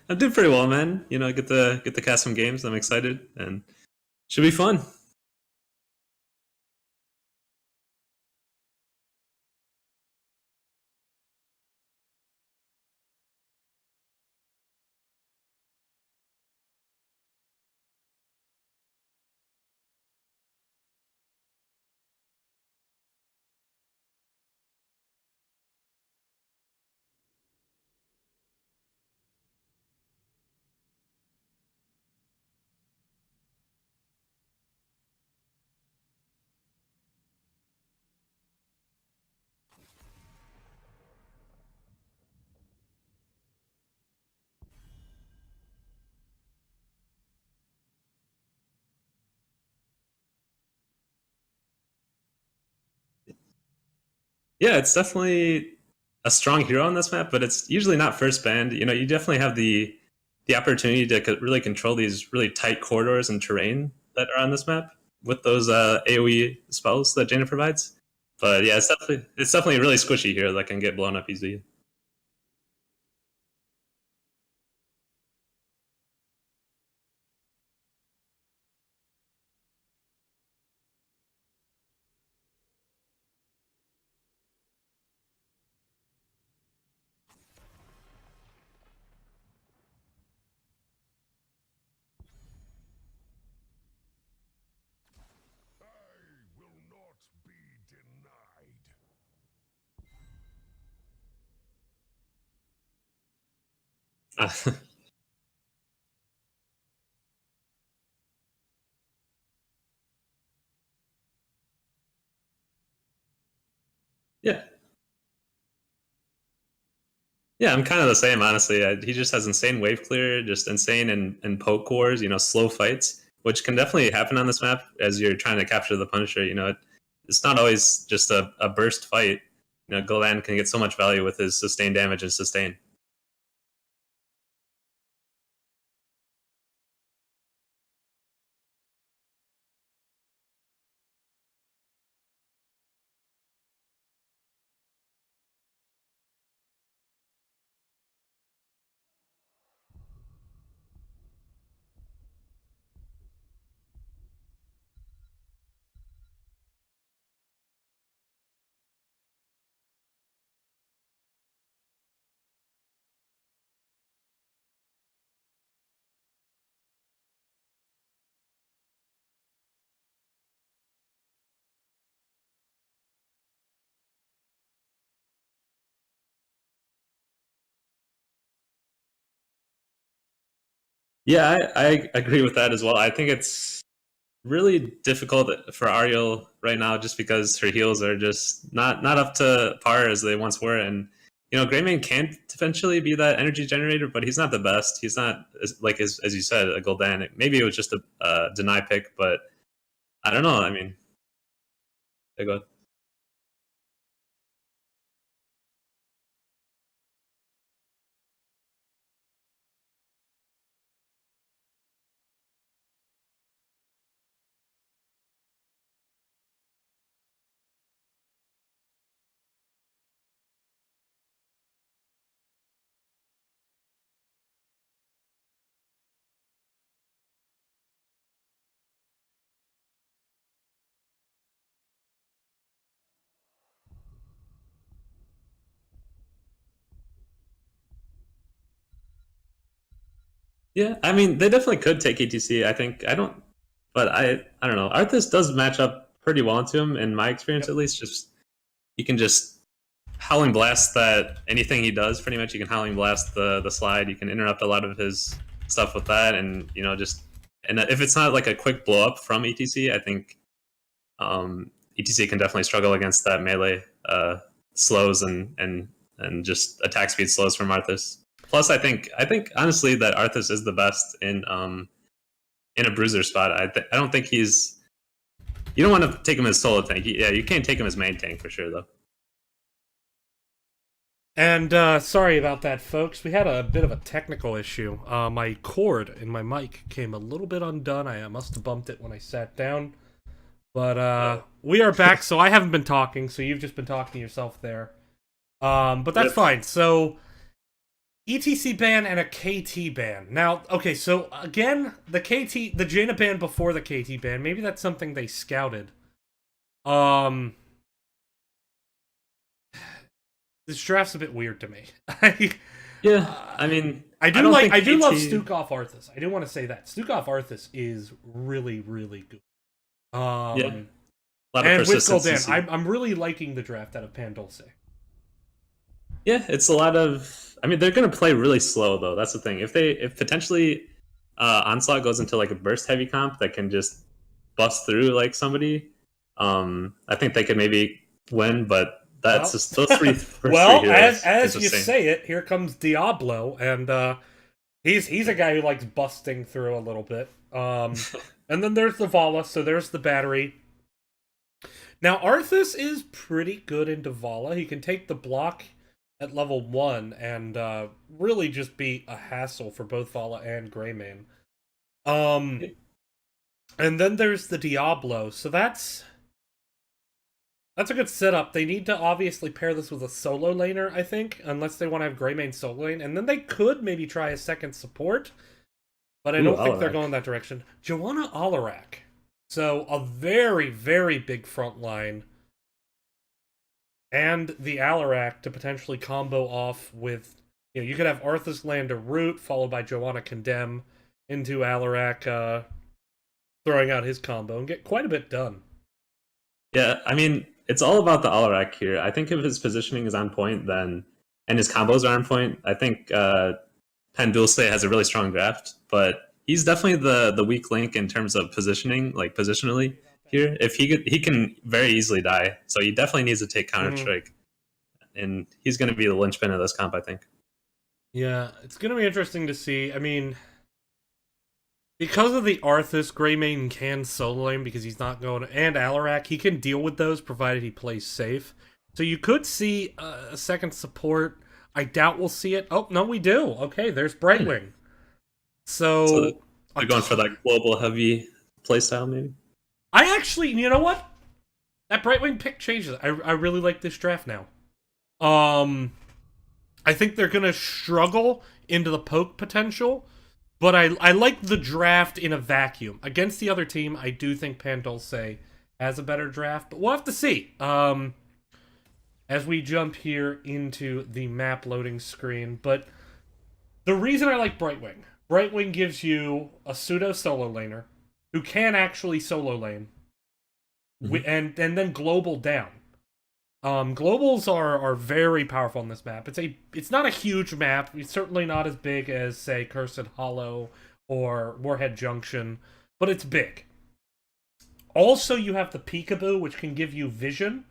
I'm doing pretty well, man. Get to cast some games. I'm excited and should be fun. Yeah, it's definitely a strong hero on this map, but it's usually not first banned. You definitely have the opportunity to really control these really tight corridors and terrain that are on this map with those AOE spells that Jaina provides. But yeah, it's definitely a really squishy hero that can get blown up easily. will not be denied. Yeah, yeah, I'm kind of the same, honestly. He just has insane wave clear, just insane and poke cores, slow fights, which can definitely happen on this map as you're trying to capture the Punisher. It's not always just a burst fight. Golan can get so much value with his sustained damage and sustain. Yeah, I agree with that as well. I think it's really difficult for Ariel right now just because her heals are just not up to par as they once were. And Greymane can eventually be that energy generator, but he's not the best. He's not like as you said a Gul'dan. Maybe it was just a deny pick, but I don't know. I mean, they go. Yeah, I mean, they definitely could take ETC. I think I don't, but I don't know. Arthas does match up pretty well into him in my experience, Yep. at least. Just you can just howling blast that anything he does pretty much. You can howling blast the slide. You can interrupt a lot of his stuff with that, and just and if it's not like a quick blow up from ETC, I think ETC can definitely struggle against that melee slows and just attack speed slows from Arthas. Plus, I think honestly that Arthas is the best in a bruiser spot. I don't think he's. You don't want to take him as solo tank. Yeah, you can't take him as main tank for sure though. And sorry about that, folks. We had a bit of a technical issue. My cord in my mic came a little bit undone. I must have bumped it when I sat down. But we are back, so I haven't been talking, so you've just been talking to yourself there. But that's Yep. fine. So ETC ban and a KT ban. Now, okay, so again, the Jaina ban before the KT ban, maybe that's something they scouted. This draft's a bit weird to me. Yeah, I mean, I do don't love think Stukov Arthas. I do want to say that Stukov Arthas is really, really good. Yeah, a lot of and with persistency. Gul'dan, I'm really liking the draft out of Pandulce. Yeah, it's a lot of. I mean, they're going to play really slow though. That's the thing. If potentially Onslaught goes into like a burst heavy comp that can just bust through like somebody, I think they could maybe win. But that's just those three. Well, three heroes as is you insane. say it, here comes Diablo, and he's a guy who likes busting through a little bit. And then there's the Vala, so there's the battery. Now Arthas is pretty good into Vala. He can take the block at level 1 and really just be a hassle for both Vala and Greymane. And then there's the Diablo, so that's a good setup. They need to obviously pair this with a solo laner, I think, unless they want to have Greymane solo lane, and then they could maybe try a second support, but I don't think they're going that direction. Joanna Alarak. So a very, very big front line. And the Alarak to potentially combo off with, you could have Arthas land a root, followed by Joanna Condemn into Alarak throwing out his combo and get quite a bit done. Yeah, I mean, it's all about the Alarak here. I think if his positioning is on point, then and his combos are on point, I think Pandulce has a really strong draft, but he's definitely the weak link in terms of positioning, like positionally here. If he can very easily die, so he definitely needs to take Counter Strike, and he's going to be the linchpin of this comp, I think. Yeah, it's going to be interesting to see. I mean, because of the Arthas, Greymane can solo lane because he's not going to, and Alarak, he can deal with those provided he plays safe. So you could see a second support. I doubt we'll see it. Oh, no, we do. Okay, there's Brightwing. So they're going for that global heavy playstyle, maybe? I actually, you know what? That Brightwing pick changes. I really like this draft now. I think they're going to struggle into the poke potential, but I like the draft in a vacuum. Against the other team, I do think Pandulce has a better draft, but we'll have to see. As we jump here into the map loading screen, but the reason I like Brightwing gives you a pseudo solo laner who can actually solo lane, and then global down. Globals are very powerful on this map. It's not a huge map. It's certainly not as big as, say, Cursed Hollow or Warhead Junction, but it's big. Also, you have the Peekaboo, which can give you vision,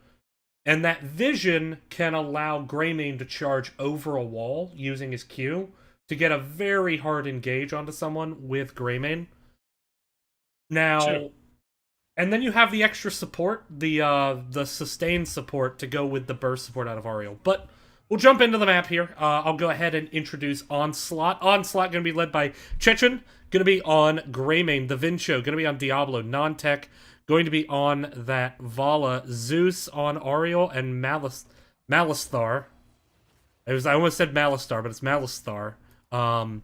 and that vision can allow Greymane to charge over a wall using his Q to get a very hard engage onto someone with Greymane. Now... Sure. And then you have the extra support, the sustained support to go with the burst support out of Ariel. But we'll jump into the map here. I'll go ahead and introduce Onslaught. Onslaught going to be led by Chechen, going to be on Greymane. The Vincho going to be on Diablo. Non-Tech going to be on that Vala. Zeus on Ariel, and Malistar. I almost said Malistar, but it's Malistar on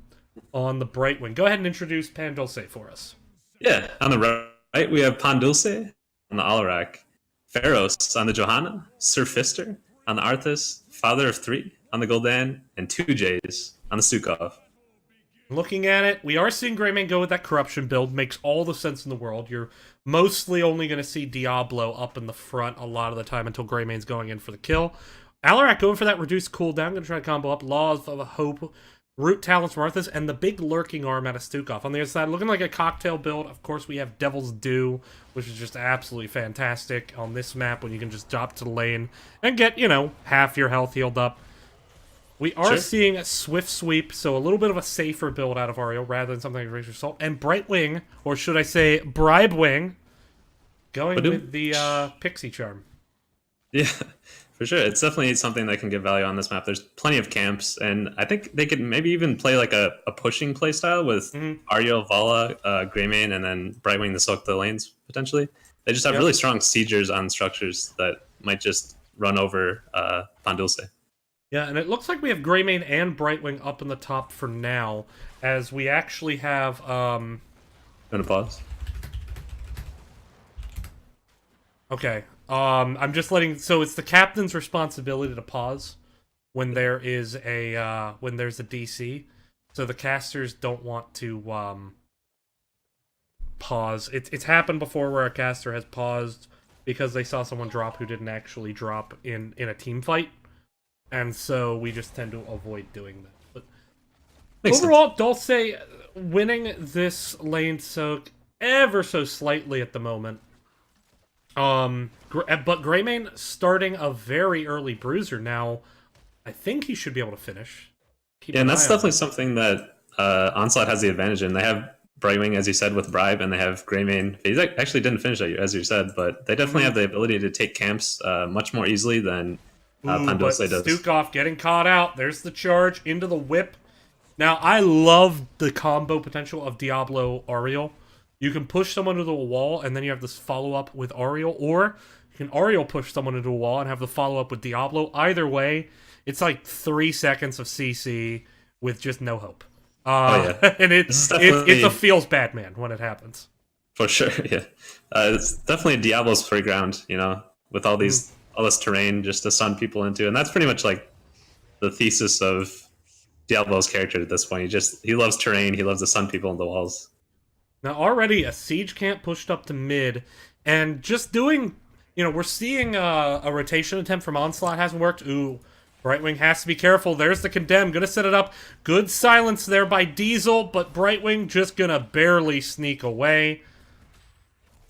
the Brightwing. Go ahead and introduce Pandulce for us. Yeah, on the right, we have Pandulce on the Alarak, Pharos on the Johanna, Surfister on the Arthas, Father of Three on the Gul'dan, and 2Js on the Stukov. Looking at it, we are seeing Greymane go with that corruption build. Makes all the sense in the world. You're mostly only going to see Diablo up in the front a lot of the time until Greymane's going in for the kill. Alarak going for that reduced cooldown. Going to try to combo up Laws of Hope, Root Talents from Arthas, and the big lurking arm out of Stukov. On the other side, looking like a cocktail build. Of course, we have Devil's Due, which is just absolutely fantastic on this map when you can just drop to the lane and get, half your health healed up. We are seeing a Swift Sweep, so a little bit of a safer build out of Ariel rather than something like Razor Assault. And Brightwing, or should I say Bribewing, going with the Pixie Charm. Yeah, for sure. It's definitely something that can give value on this map. There's plenty of camps, and I think they could maybe even play like a pushing playstyle with Ariel, Vala, Greymane, and then Brightwing to soak the lanes, potentially. They just have really strong siegers on structures that might just run over Pandulce. Yeah, and it looks like we have Greymane and Brightwing up in the top for now, as we actually have, Gonna pause. Okay, I'm just letting... So it's the captain's responsibility to pause when there is a, when there's a DC. So the casters don't want to, pause. It's happened before where a caster has paused because they saw someone drop who didn't actually drop in a team fight. And so we just tend to avoid doing that. But Makes overall, Dulce winning this lane soak ever so slightly at the moment. But Greymane starting a very early bruiser now. I think he should be able to finish. Yeah, and that's definitely something that Onslaught has the advantage in. They have Brightwing, as you said, with Bribe, and they have Greymane. He actually didn't finish that, as you said, but they definitely have the ability to take camps much more easily than Pandulce does. Stukov getting caught out. There's the charge into the whip. Now, I love the combo potential of Diablo Ariel. You can push someone into a wall, and then you have this follow-up with Ariel, or you can Ariel push someone into a wall and have the follow-up with Diablo. Either way, it's like 3 seconds of CC with just no hope. And it's a feels bad man when it happens. For sure, yeah. It's definitely Diablo's playground, with all these all this terrain just to stun people into, and that's pretty much like the thesis of Diablo's character at this point. He loves terrain, he loves to stun people into walls. Now already a siege camp pushed up to mid, and just doing, we're seeing a rotation attempt from Onslaught hasn't worked. Ooh, Brightwing has to be careful. There's the Condemn, gonna set it up. Good silence there by Diesel, but Brightwing just gonna barely sneak away.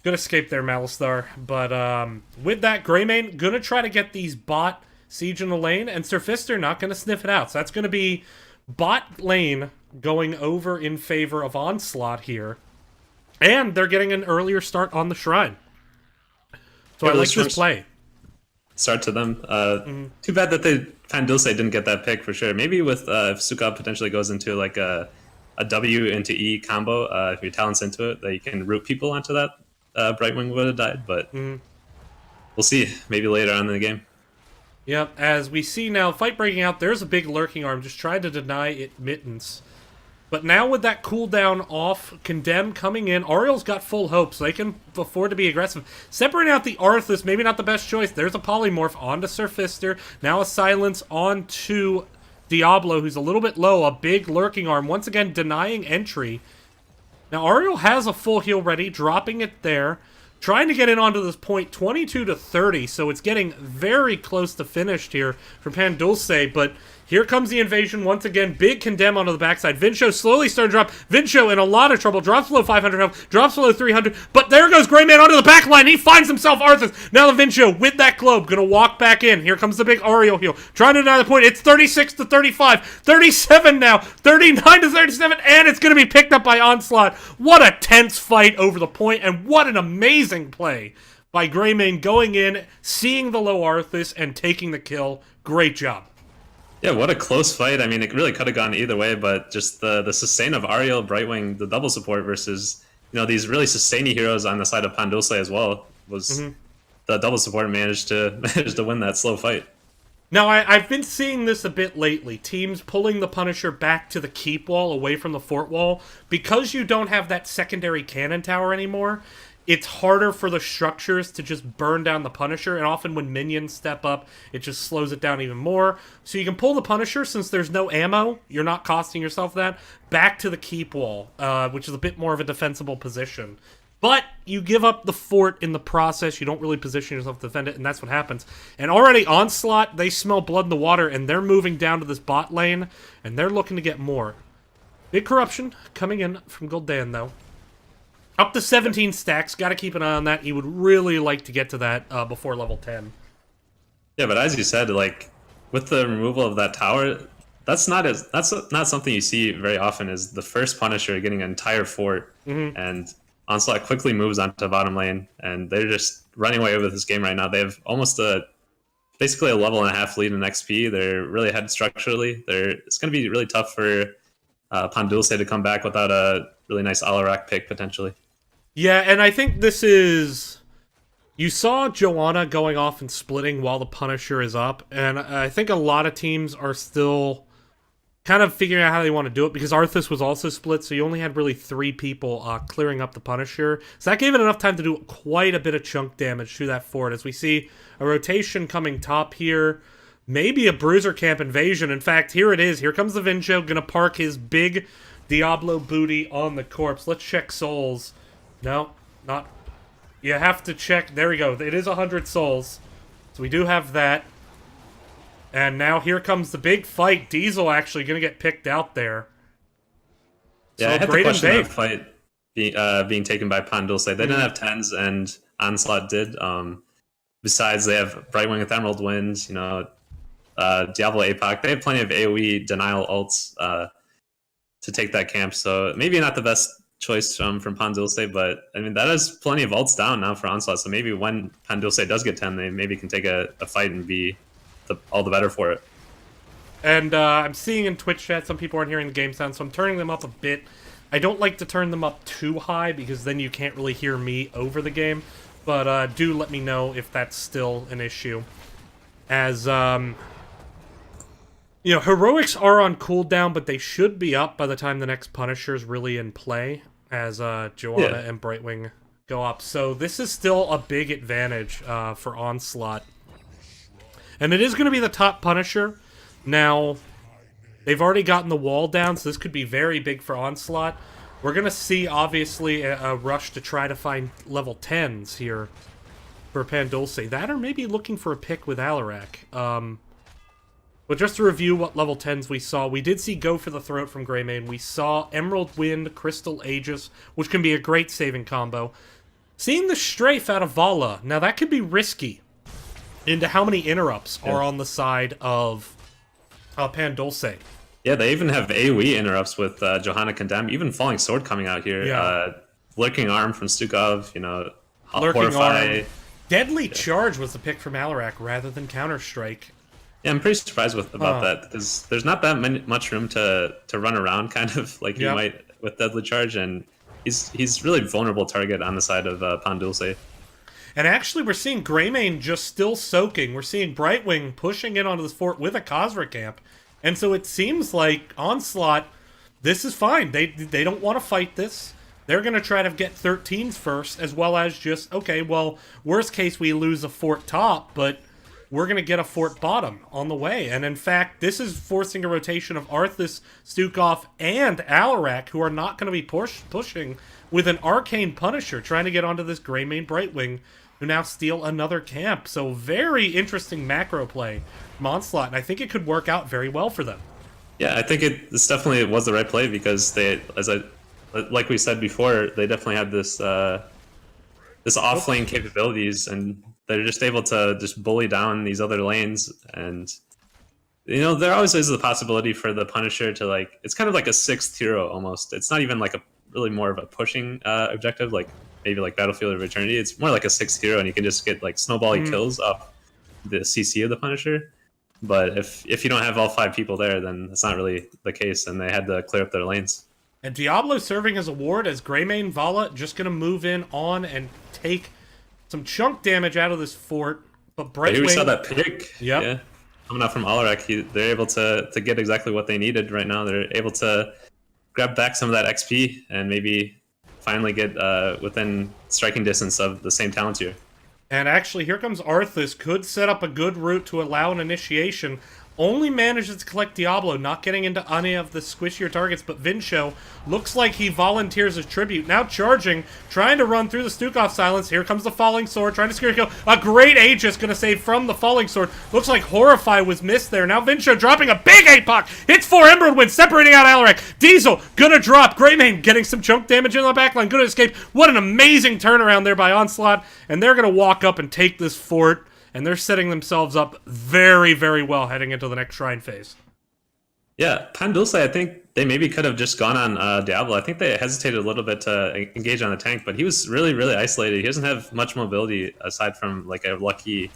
Good escape there, Malistar. But with that, Greymane gonna try to get these bot siege in the lane, and Surfister not gonna sniff it out. So that's gonna be bot lane going over in favor of Onslaught here. And they're getting an earlier start on the Shrine. So I like this play. Start to them. Too bad that Pandulce didn't get that pick for sure. Maybe with if Stukov potentially goes into like a W into E combo, if your talent's into it, that you can root people onto that, Brightwing would have died. But we'll see. Maybe later on in the game. Yep, as we see now, fight breaking out, there's a big lurking arm just trying to deny it mittens. But now with that cooldown off, Condemn coming in, Ariel's got full hope, so they can afford to be aggressive. Separating out the Arthas, maybe not the best choice. There's a Polymorph onto Surfister. Now a Silence onto Diablo, who's a little bit low. A big lurking arm, once again denying entry. Now Ariel has a full heal ready, dropping it there. Trying to get in onto this point, 22 to 30, so it's getting very close to finished here for Pandulce, but here comes the invasion once again. Big Condemn onto the backside. Vincho slowly starting to drop. Vincho in a lot of trouble. Drops below 500 health. Drops below 300. But there goes Greymane onto the back line. He finds himself Arthas. Now the Vincho with that globe. Going to walk back in. Here comes the big Ariel heal. Trying to deny the point. It's 36 to 35. 37 now. 39 to 37. And it's going to be picked up by Onslaught. What a tense fight over the point. And what an amazing play by Greymane going in, seeing the low Arthas, and taking the kill. Great job. Yeah, what a close fight. I mean, it really could have gone either way, but just the sustain of Ariel, Brightwing, the double support versus, these really sustaining heroes on the side of Pandulce as well, was the double support managed to win that slow fight. Now, I've been seeing this a bit lately. Teams pulling the Punisher back to the keep wall, away from the fort wall. Because you don't have that secondary cannon tower anymore, it's harder for the structures to just burn down the Punisher, and often when minions step up, it just slows it down even more. So you can pull the Punisher, since there's no ammo, you're not costing yourself that, back to the keep wall, which is a bit more of a defensible position. But you give up the fort in the process, you don't really position yourself to defend it, and that's what happens. And already Onslaught, they smell blood in the water, and they're moving down to this bot lane, and they're looking to get more. Big corruption coming in from Gul'dan, though. Up to 17 stacks. Got to keep an eye on that. He would really like to get to that before level 10. Yeah, but as you said, like with the removal of that tower, that's not something you see very often. Is the first Punisher getting an entire fort, and Onslaught quickly moves onto bottom lane, and they're just running away with this game right now. They have almost basically a level and a half lead in XP. They're really ahead structurally. It's going to be really tough for Pandulce to come back without a really nice Alarak pick potentially. Yeah, and I think this is, You saw Joanna going off and splitting while the Punisher is up, and I think a lot of teams are still kind of figuring out how they want to do it, because Arthas was also split, so you only had really 3 people clearing up the Punisher. So that gave it enough time to do quite a bit of chunk damage to that fort, as we see a rotation coming top here. Maybe a Bruiser Camp invasion. In fact, here it is. Here comes the Vincho, gonna park his big Diablo booty on the corpse. Let's check souls. No, not... You have to check... There we go. It is 100 souls. So we do have that. And now here comes the big fight. Diesel actually going to get picked out there. Yeah, so I had great the question invade. of fight being taken by Dulce. They didn't have 10s, and Onslaught did. Besides, they have Brightwing with Emerald Wind, you know, Diablo APOC. They have plenty of AoE denial ults to take that camp, so maybe not the best choice from Dulce, but I mean, that is plenty of ults down now for Onslaught, so maybe when Dulce does get 10, they maybe can take a fight and be all the better for it. And I'm seeing in Twitch chat some people aren't hearing the game sound, so I'm turning them up a bit. I don't like to turn them up too high, because then you can't really hear me over the game, but do let me know if that's still an issue. As, you know, heroics are on cooldown, but they should be up by the time the next Punisher's really in play, as Joanna and Brightwing go up. So this is still a big advantage for Onslaught. And it is going to be the top Punisher. Now, they've already gotten the wall down, so this could be very big for Onslaught. We're going to see, obviously, a rush to try to find level 10s here for Dulce. That, or maybe looking for a pick with Alarak. But just to review what level 10s we saw, we did see Go for the Throat from Greymane. We saw Emerald Wind, Crystal Aegis, which can be a great saving combo. Seeing the Strafe out of Vala, now that could be risky into how many interrupts are on the side of Dulce. Yeah, they even have AoE interrupts with Johanna Condemn, even Falling Sword coming out here. Yeah. Lurking Arm from Stukov, you know, Lurking Horrify. Arm. Deadly Charge was the pick from Alarak rather than Counter-Strike. Yeah, I'm pretty surprised about that, because there's not that much room to run around, kind of like you might with Deadly Charge, and he's really vulnerable target on the side of Dulce. And actually, we're seeing Greymane just still soaking. We're seeing Brightwing pushing in onto this fort with a Khazra camp, and so it seems like Onslaught, this is fine. They don't want to fight this. They're going to try to get 13s first, as well as just, okay, well, worst case we lose a fort top, but we're going to get a fort bottom on the way. And in fact, this is forcing a rotation of Arthas, Stukov, and Alarak, who are not going to be pushing with an Arcane Punisher, trying to get onto this Greymane Brightwing, who now steal another camp. So very interesting macro play from Onslaught, and I think it could work out very well for them. Yeah, I think this definitely was the right play, because they, like we said before, they definitely had this off-lane capabilities, and they're just able to just bully down these other lanes. And you know, there always is the possibility for the Punisher to, like, it's kind of like a 6th hero almost. It's not even like a really more of a pushing objective, like maybe like Battlefield of Eternity. It's more like a 6th hero, and you can just get like snowbally kills off the CC of the Punisher. But if you don't have all 5 people there, then that's not really the case, and they had to clear up their lanes. And Diablo serving as a ward, as Greymane Vala just going to move in on and take some chunk damage out of this fort. But Brightwing... Here we saw that pick. Yep. Yeah. Coming out from Alarak, they're able to get exactly what they needed right now. They're able to grab back some of that XP and maybe finally get within striking distance of the same talent tier. And actually, here comes Arthas. Could set up a good route to allow an initiation. Only manages to collect Diablo, not getting into any of the squishier targets, but Vincho looks like he volunteers as tribute. Now charging, trying to run through the Stukov silence. Here comes the Falling Sword, trying to secure a kill. A great Aegis going to save from the Falling Sword. Looks like Horrify was missed there. Now Vincho dropping a big APOC. Hits 4 Emerald Wind, separating out Alarak. Diesel gonna drop. Greymane getting some chunk damage in the backline. Gonna escape. What an amazing turnaround there by Onslaught. And they're gonna walk up and take this fort. And they're setting themselves up very, very well heading into the next Shrine phase. Yeah, Dulce, I think they maybe could have just gone on Diablo. I think they hesitated a little bit to engage on the tank, but he was really, really isolated. He doesn't have much mobility aside from like a lucky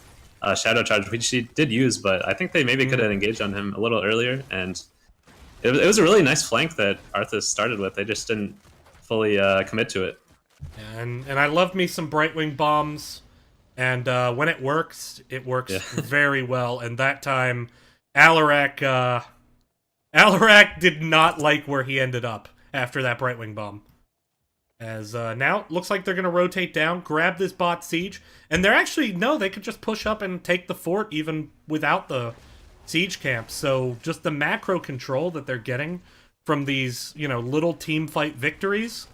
Shadow Charge, which he did use, but I think they maybe could have engaged on him a little earlier. And it was a really nice flank that Arthas started with. They just didn't fully commit to it. And I love me some Brightwing bombs. And when it works Yeah. very well. And that time, Alarak did not like where he ended up after that Brightwing Bomb. As now, looks like they're going to rotate down, grab this bot siege, and they're actually, no, they could just push up and take the fort even without the siege camp. So just the macro control that they're getting from these, you know, little team fight victories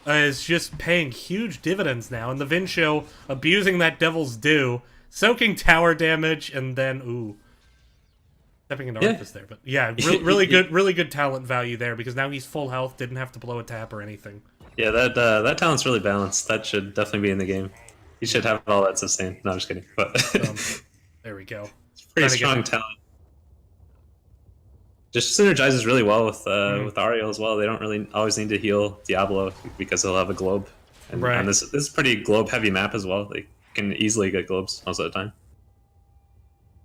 is just paying huge dividends now. And the Vin Show abusing that Devil's Due, soaking tower damage, and then, ooh, stepping into Arthas there. But yeah, really good talent value there, because now he's full health, didn't have to blow a tap or anything. Yeah, that talent's really balanced. That should definitely be in the game. He should have all that sustain. No, I'm just kidding. But There we go. it's pretty strong talent. Just synergizes really well with Ariel as well. They don't really always need to heal Diablo because they'll have a globe. And, Right. and this is a pretty globe heavy map as well. They can easily get globes most of the time.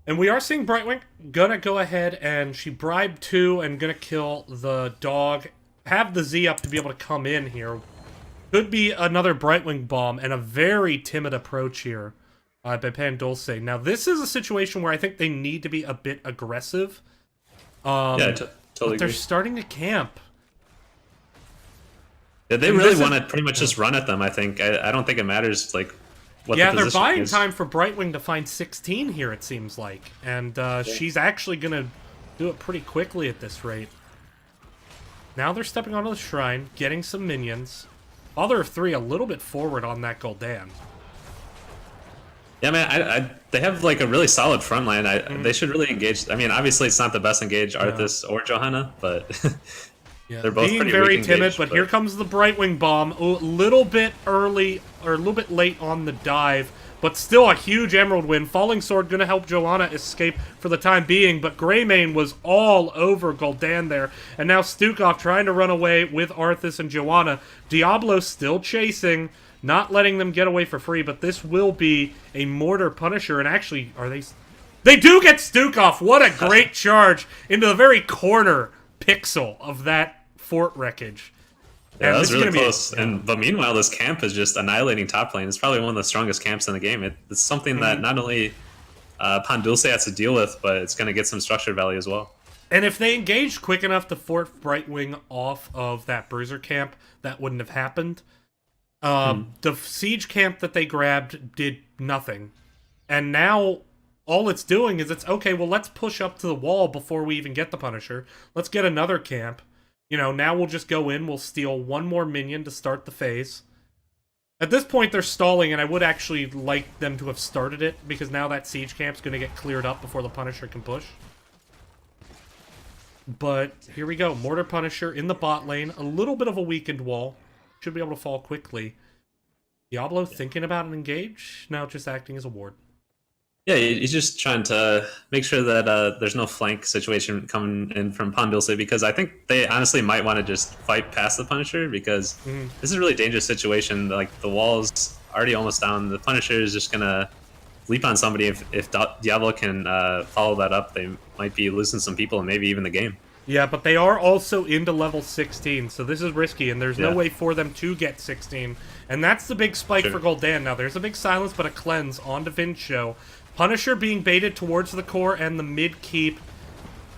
And we are seeing Brightwing gonna go ahead, and she bribed 2 and gonna kill the dog. Have the Z up to be able to come in here. Could be another Brightwing bomb, and a very timid approach here by Pan Dulce. Now, this is a situation where I think they need to be a bit aggressive. Yeah, totally but they're agree. starting to camp. Yeah, they and really this is- want to pretty much just run at them, I think. I don't think it matters, like, what Yeah, the they're position buying is. time for Brightwing to find 16 here, it seems like. And she's actually going to do it pretty quickly at this rate. Now they're stepping onto the shrine, getting some minions. Father of 3 a little bit forward on that Gul'dan. Yeah, man, they have like a really solid front line. They should really engage. I mean, obviously it's not the best engaged Arthas or Johanna, but Yeah, they're both being pretty very weak timid, engaged, but here comes the Brightwing bomb. A little bit early, or a little bit late on the dive, but still a huge Emerald win. Falling Sword gonna help Johanna escape for the time being, but Greymane was all over Gul'dan there. And now Stukov trying to run away with Arthas and Johanna. Diablo still chasing, not letting them get away for free, but this will be a Mortar Punisher. And actually, are they... They do get Stukov! What a great charge into the very corner pixel of that fort wreckage. Yeah, And that this was is really gonna be- close. But meanwhile, this camp is just annihilating top lane. It's probably one of the strongest camps in the game. It's something that not only Pan Dulce has to deal with, but it's going to get some structure value as well. And if they engaged quick enough to fort Brightwing off of that Bruiser camp, that wouldn't have happened. The siege camp that they grabbed did nothing. And now all it's doing is it's, okay, well, let's push up to the wall before we even get the Punisher. Let's get another camp. You know, now we'll just go in, we'll steal one more minion to start the phase. At this point, they're stalling, and I would actually like them to have started it, because now that siege camp's going to get cleared up before the Punisher can push. But here we go. Mortar Punisher in the bot lane. A little bit of a weakened wall. Should be able to fall quickly. Diablo thinking about an engage? Now just acting as a ward. Yeah, he's just trying to make sure that there's no flank situation coming in from Pan Dulce, because I think they honestly might want to just fight past the Punisher, because this is a really dangerous situation. Like, the wall's already almost down. The Punisher is just going to leap on somebody. If Diablo can follow that up, they might be losing some people and maybe even the game. Yeah, but they are also into level 16, so this is risky, and there's no way for them to get 16. And that's the big spike for Gul'dan. Now, there's a big silence, but a cleanse onto Vincho. Punisher being baited towards the core and the mid keep.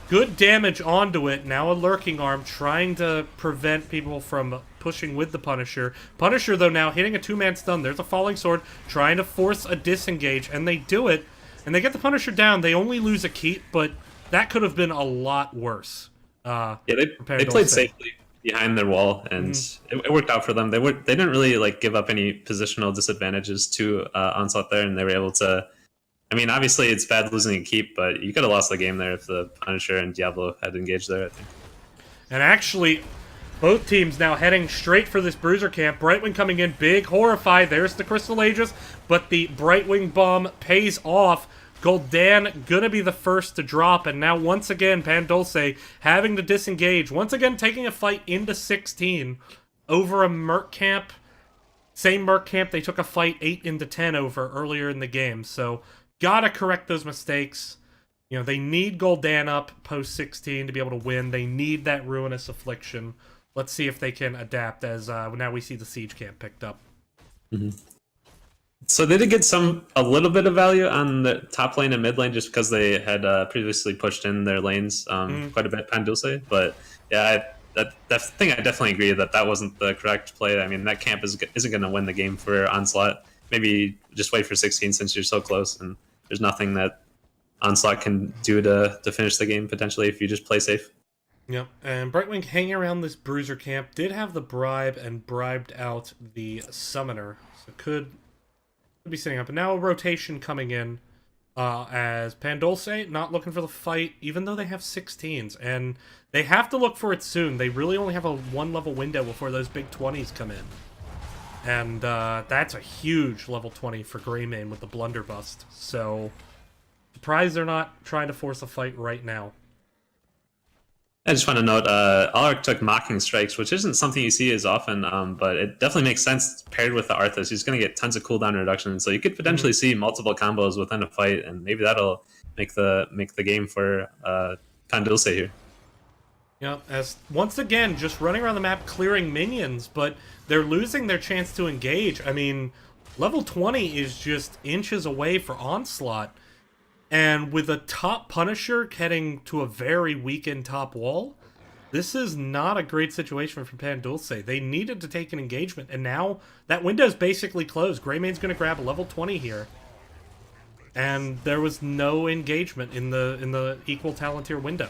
Good damage onto it. Now a lurking arm trying to prevent people from pushing with the Punisher. Punisher, though, now hitting a two-man stun. There's a falling sword trying to force a disengage, and they do it. And they get the Punisher down. They only lose a keep, but that could have been a lot worse. Yeah, they played safely behind their wall, and it worked out for them. They didn't really like give up any positional disadvantages to Onslaught there, and they were able to. I mean, obviously it's bad losing a keep, but you could have lost the game there if the Punisher and Diablo had engaged there, I think. And actually, both teams now heading straight for this Bruiser camp. Brightwing coming in big, horrified. There's the Crystal Aegis, but the Brightwing bomb pays off. Gul'dan gonna be the first to drop, and now once again, Pan Dulce having to disengage. Once again, taking a fight into 16 over a Merc camp. Same Merc camp they took a fight 8 into 10 over earlier in the game, so gotta correct those mistakes. You know, they need Gul'dan up post 16 to be able to win. They need that Ruinous Affliction. Let's see if they can adapt as now we see the Siege camp picked up. So they did get a little bit of value on the top lane and mid lane just because they had previously pushed in their lanes quite a bit, Pandulce. But yeah, that thing I definitely agree that wasn't the correct play. I mean, that camp isn't going to win the game for Onslaught. Maybe just wait for 16 since you're so close, and there's nothing that Onslaught can do to finish the game potentially if you just play safe. Yep, and Brightwing hanging around this bruiser camp did have the bribe and bribed out the summoner, so could be setting up. And now a rotation coming in as Pandulce not looking for the fight, even though they have 16s, and they have to look for it soon. They really only have a 1-level window before those big 20s come in. And that's a huge level 20 for Greymane with the Blunderbust. So, surprised they're not trying to force a fight right now. I just want to note, Alaric took Mocking Strikes, which isn't something you see as often, but it definitely makes sense paired with the Arthas. He's going to get tons of cooldown reduction, so you could potentially see multiple combos within a fight, and maybe that'll make the game for Pandulce here. Yep, as once again, just running around the map clearing minions, but they're losing their chance to engage. I mean, level 20 is just inches away for Onslaught. And with a top Punisher heading to a very weakened top wall, this is not a great situation for Pandulce. They needed to take an engagement, and now that window's basically closed. Greymane's going to grab a level 20 here. And there was no engagement in the equal talent tier window.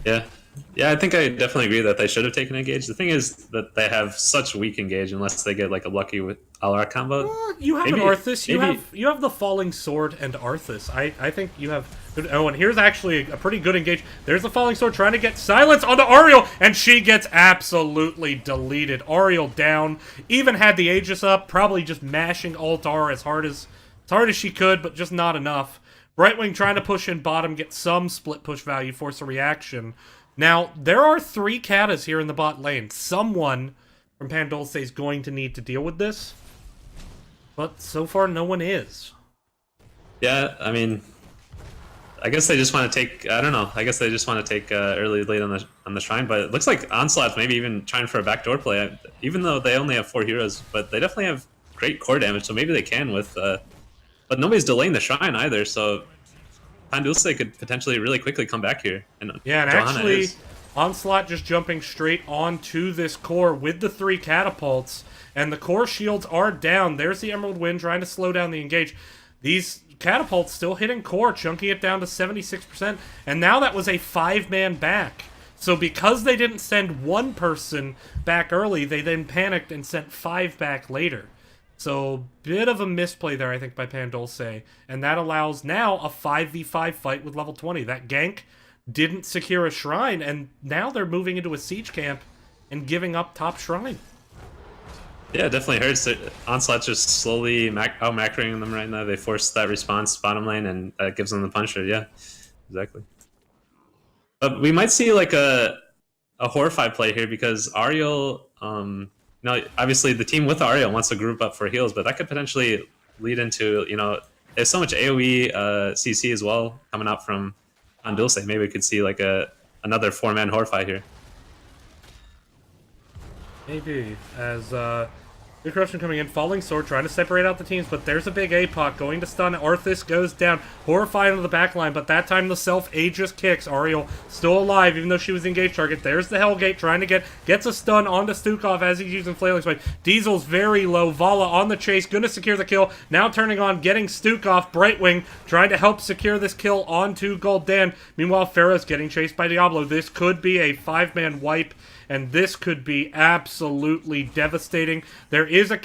Yeah, I think I definitely agree that they should have taken engage. The thing is that they have such weak engage unless they get like a lucky with Alaric combo. You have an Arthas. You have the Falling Sword and Arthas. I think you have. Oh, and here's actually a pretty good engage. There's the Falling Sword trying to get silence onto Ariel, and she gets absolutely deleted. Ariel down. Even had the Aegis up, probably just mashing Alt R as hard as she could, but just not enough. Brightwing trying to push in bottom, get some split push value, force a reaction. Now, there are 3 Katas here in the bot lane. Someone from Pandulce is going to need to deal with this. But so far, no one is. Yeah, I mean, I guess they just want to take, I don't know, I guess they just want to take early lead on the Shrine, but it looks like Onslaught's maybe even trying for a backdoor play, even though they only have 4 heroes, but they definitely have great core damage, so maybe they can with, but nobody's delaying the Shrine either, so Pandulce could potentially really quickly come back here. And yeah, and actually, Onslaught just jumping straight onto this core with the 3 catapults, and the core shields are down. There's the Emerald Wind trying to slow down the engage. These catapults still hitting core, chunking it down to 76%, and now that was a 5-man back. So because they didn't send 1 person back early, they then panicked and sent 5 back later. So, bit of a misplay there, I think, by Pandulce. And that allows now a 5v5 fight with level 20. That gank didn't secure a shrine, and now they're moving into a siege camp and giving up top shrine. Yeah, it definitely hurts. Onslaught's just slowly out-macroing them right now. They force that response bottom lane, and that gives them the Punisher. Yeah, exactly. But we might see like a Horrify play here because Ariel... Now, obviously, the team with Ariel wants to group up for heals, but that could potentially lead into, there's so much AoE CC as well coming out from Dulce. Maybe we could see like another 4-man Horrify here. Maybe, as Big corruption coming in, Falling Sword trying to separate out the teams, but there's a big APOC going to stun. Arthas goes down, horrified into the back line, but that time the self-Aegis kicks. Ariel still alive, even though she was the engaged target. There's the Hellgate trying to gets a stun onto Stukov as he's using Flailing Spike. Diesel's very low. Vala on the chase, gonna secure the kill. Now turning on, getting Stukov. Brightwing trying to help secure this kill onto Gul'dan. Meanwhile, Pharaoh's getting chased by Diablo. This could be a 5-man wipe, and this could be absolutely devastating. There is a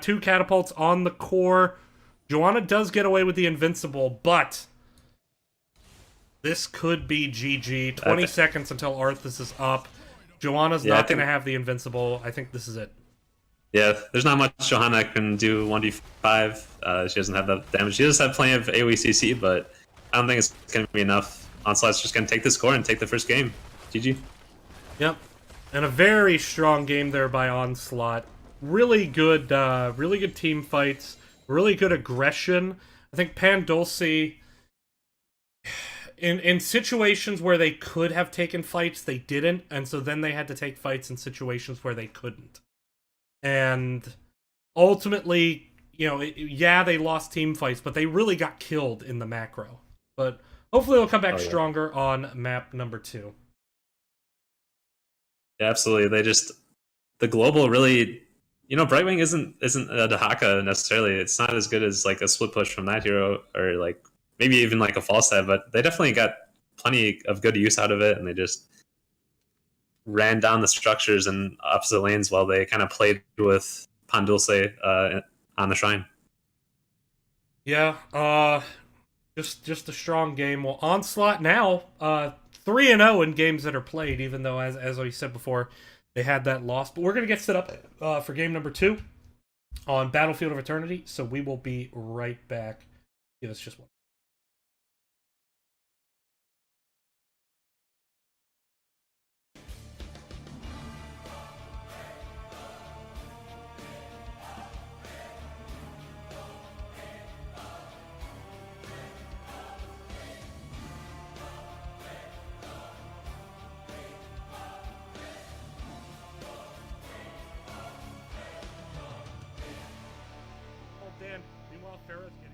2 catapults on the core. Joanna does get away with the invincible, but this could be GG. 20 seconds until Arthas is up. Joanna's not going to have the invincible. I think this is it. Yeah, there's not much Johanna can do 1d5. She doesn't have that damage. She does have plenty of AoE CC, but I don't think it's going to be enough. Onslaught's just going to take the score and take the first game. GG. Yep. And a very strong game there by Onslaught. Really good team fights. Really good aggression. I think Pandulce, in situations where they could have taken fights, they didn't, and so then they had to take fights in situations where they couldn't. And ultimately, you know, yeah, they lost team fights, but they really got killed in the macro. But hopefully they'll come back Oh, yeah. stronger on map number 2. Yeah, absolutely. The global really, Brightwing isn't a Dahaka necessarily. It's not as good as like a split push from that hero, or like maybe even like a false stab, but they definitely got plenty of good use out of it, and they just ran down the structures and opposite lanes while they kind of played with Dulce on the shrine. Yeah, just a strong game. Well, Onslaught now 3-0 in games that are played, even though as I said before, they had that loss. But we're gonna get set up for game number 2 on Battlefield of Eternity. So we will be right back. Give us just one. Oh, Dan. Meanwhile, Farrah's getting.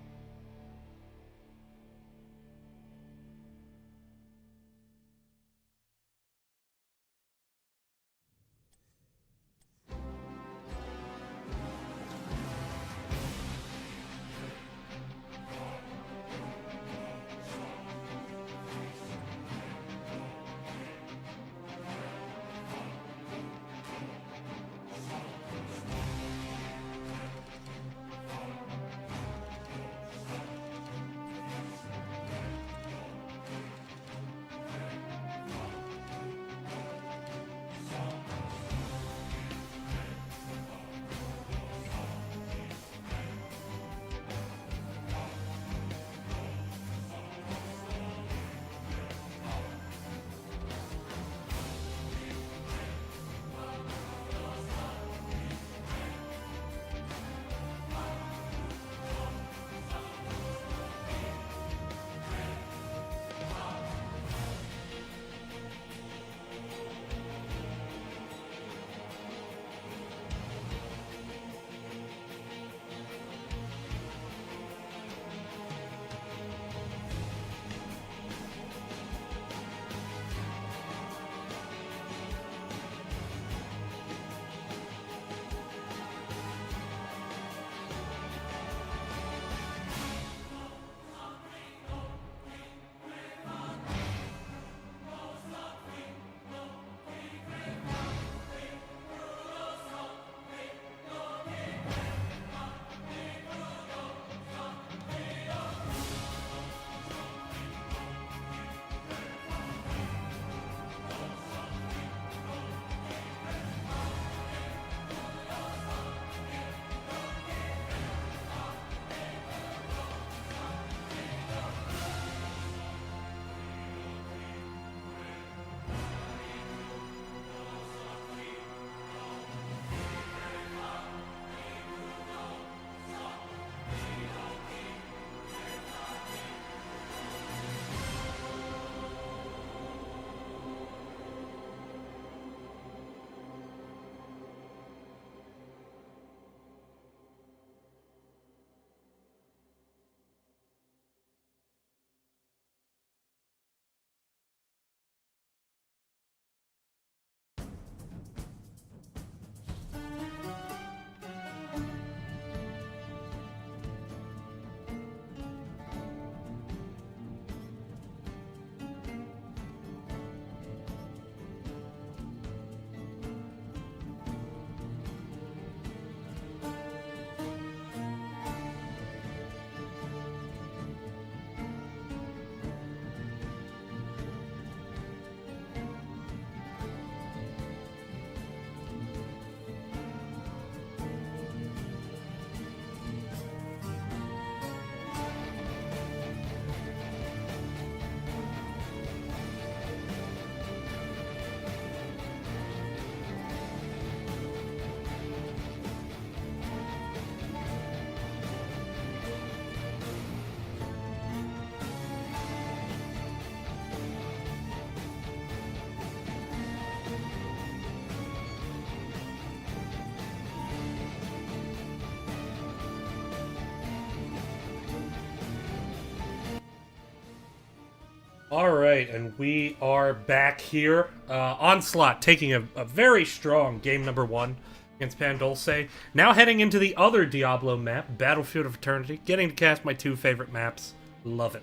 Alright, and we are back here. Onslaught taking a very strong game number 1 against Dulce. Now heading into the other Diablo map, Battlefield of Eternity. Getting to cast my 2 favorite maps. Love it.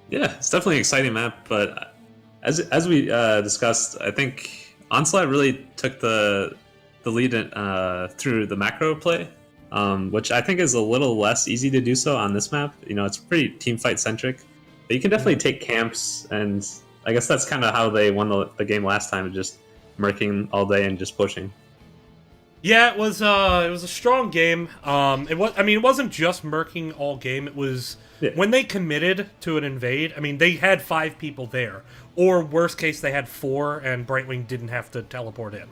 Yeah, it's definitely an exciting map, but as we discussed, I think Onslaught really took the lead through the macro play, which I think is a little less easy to do so on this map. You know, it's pretty team fight centric. But you can definitely take camps, and I guess that's kind of how they won the game last time, just murking all day and just pushing. Yeah, it was a strong game. It wasn't just murking all game. It was when they committed to an invade. I mean, they had 5 people there, or worst case, they had 4, and Brightwing didn't have to teleport in.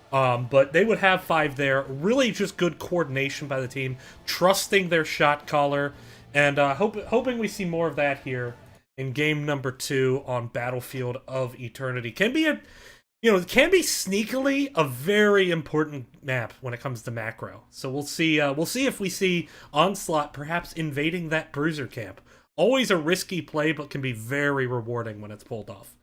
But they would have 5 there. Really, just good coordination by the team, trusting their shot caller. And hoping we see more of that here in game number 2 on Battlefield of Eternity. Can be sneakily a very important map when it comes to macro. So we'll see if we see Onslaught perhaps invading that bruiser camp. Always a risky play, but can be very rewarding when it's pulled off.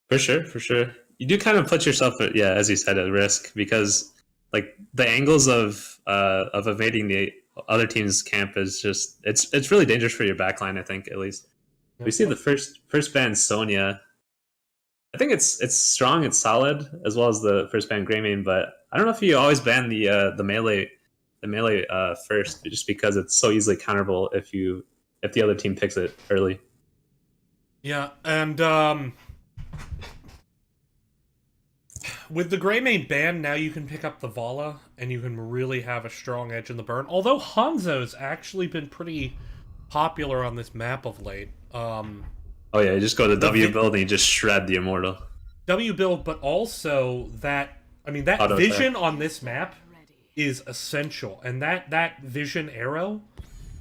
For sure. You do kind of put yourself at, as you said, at risk, because like the angles of evading the other team's camp is just it's really dangerous for your backline. I think, at least we see the first ban Sonya. I think it's strong, it's solid, as well as the first ban Greymane, but I don't know if you always ban the melee first, just because it's so easily counterable if the other team picks it early. Yeah, and with the Greymane ban, now you can pick up the Vala, and you can really have a strong edge in the burn. Although Hanzo's actually been pretty popular on this map of late. Oh yeah, you just go to W build and you just shred the Immortal. W build, but also that Auto vision on this map is essential. And that vision arrow,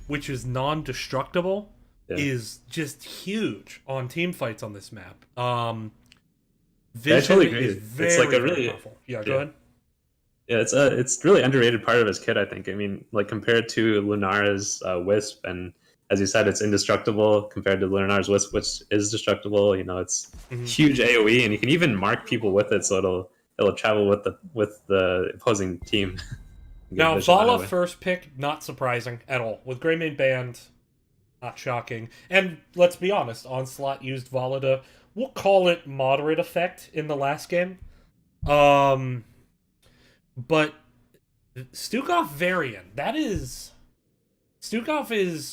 which is non-destructible, is just huge on team fights on this map. Vision I totally agree. is very, it's like a very really powerful. Yeah, go ahead. Yeah, it's really underrated part of his kit, I think. I mean, like compared to Lunara's Wisp, and as you said, it's indestructible compared to Lunara's Wisp, which is destructible. You know, it's huge AOE, and you can even mark people with it, so it'll travel with the opposing team. Now, Vala first pick, not surprising at all. With Greymane banned, not shocking. And let's be honest, Onslaught used Vala to, we'll call it moderate effect in the last game. But Stukov Varian,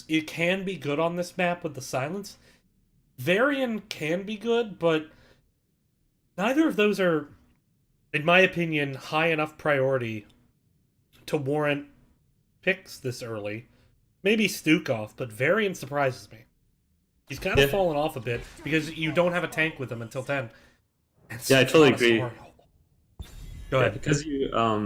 it can be good on this map with the silence. Varian can be good, but neither of those are, in my opinion, high enough priority to warrant picks this early. Maybe Stukov, but Varian surprises me. He's kind of fallen off a bit because you don't have a tank with him until 10. Yeah, I totally agree. Go ahead. Because you, I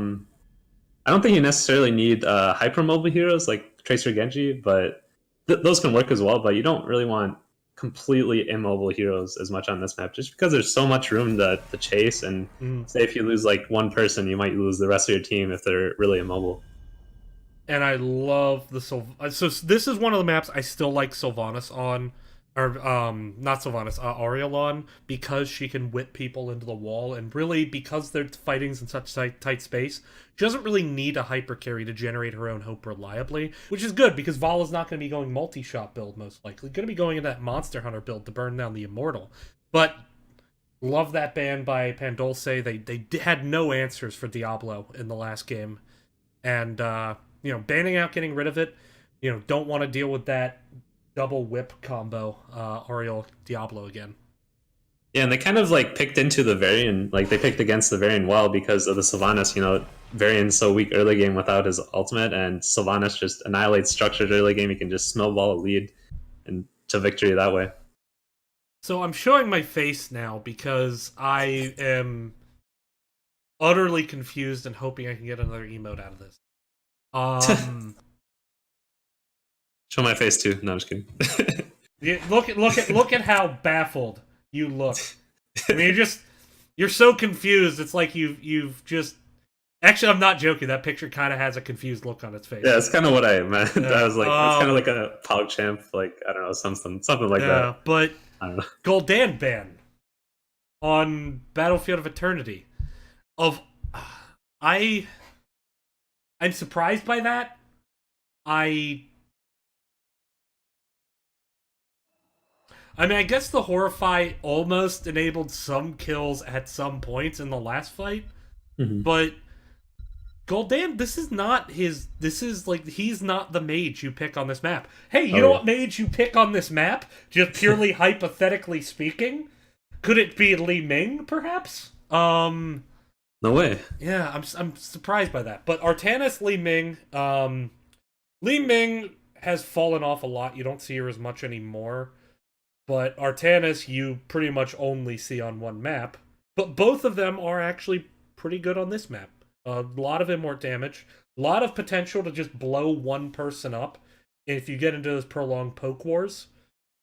don't think you necessarily need hypermobile heroes like Tracer Genji, but those can work as well. But you don't really want completely immobile heroes as much on this map, just because there's so much room to chase. And say if you lose like one person, you might lose the rest of your team if they're really immobile. And I love the so this is one of the maps I still like Sylvanas on, or not Sylvanas, Ariel on, because she can whip people into the wall, and really because they're fighting in such tight space, she doesn't really need a hyper carry to generate her own hope reliably, which is good because Vala's not going to be going multi-shot build most likely, going to be going in that Monster Hunter build to burn down the Immortal. But love that ban by Pandolce. They had no answers for Diablo in the last game, and banning out, getting rid of it, don't want to deal with that double whip combo, Ariel Diablo again. Yeah, and they kind of like picked into the Varian, like they picked against the Varian well because of the Sylvanas. Varian's so weak early game without his ultimate, and Sylvanas just annihilates structured early game. He can just snowball a lead and to victory that way. So I'm showing my face now because I am utterly confused and hoping I can get another emote out of this. Show my face too. No, I'm just kidding. Look at how baffled you look. I mean, you're so confused. It's like you've just. Actually, I'm not joking. That picture kind of has a confused look on its face. Yeah, that's kind of what I meant. I was like, it's kind of like a PogChamp, like I don't know, something like that. But I don't know. Gul'dan ban on Battlefield of Eternity. Of I'm surprised by that. I mean, I guess the Horrify almost enabled some kills at some points in the last fight, but Gul'dan, this is not his. This is like, he's not the mage you pick on this map. Hey, you know what mage you pick on this map? Just purely hypothetically speaking, could it be Li Ming, perhaps? No way. Yeah, I'm surprised by that. But Artanis, Li Ming, Li Ming has fallen off a lot. You don't see her as much anymore. But Artanis, you pretty much only see on one map. But both of them are actually pretty good on this map. A lot of immort damage. A lot of potential to just blow one person up if you get into those prolonged poke wars.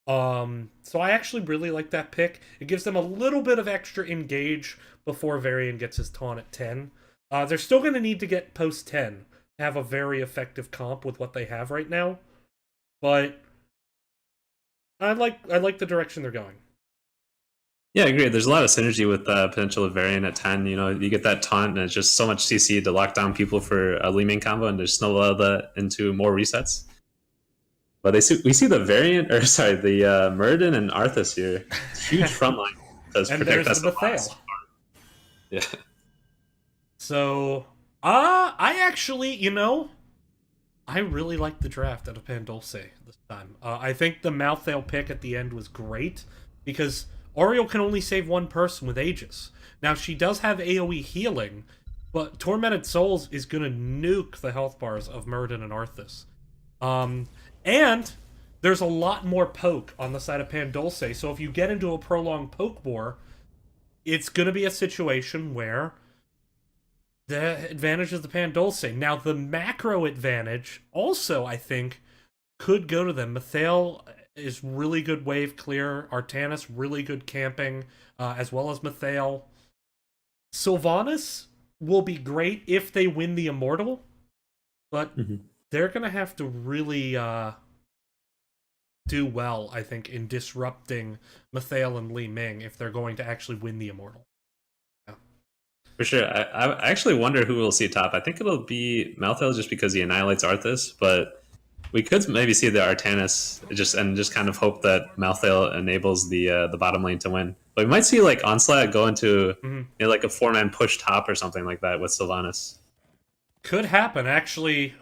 So I actually really like that pick. It gives them a little bit of extra engage before Varian gets his taunt at 10. They're still going to need to get post 10 to have a very effective comp with what they have right now. But I like the direction they're going. Yeah, I agree. There's a lot of synergy with the potential of Varian at 10. You know, you get that taunt, and it's just so much CC to lock down people for a Li Ming combo, and just snowball that into more resets. But we see the Variant, or sorry, the Muradin and Arthas here. Huge frontline does And protect there's us the a lot. Mathael. Yeah. So, I actually, you know, I really like the draft out of Dulce this time. I think the Malthael pick at the end was great, because Oriel can only save one person with Aegis. Now, she does have AoE healing, but Tormented Souls is going to nuke the health bars of Muradin and Arthas. And there's a lot more poke on the side of Pandulce, so if you get into a prolonged poke war, it's going to be a situation where the advantage is the Pandulce. Now, the macro advantage also, I think, could go to them. Mathael is really good wave clear. Artanis, really good camping, as well as Mathael. Sylvanas will be great if they win the Immortal, but they're going to have to really do well, I think, in disrupting Mathael and Li Ming if they're going to actually win the Immortal. For sure. I actually wonder who we'll see top. I think it'll be Malthael just because he annihilates Arthas, but we could maybe see the Artanis just kind of hope that Malthael enables the bottom lane to win. But we might see like Onslaught go into you know, like a 4-man push top or something like that with Sylvanas. Could happen, actually.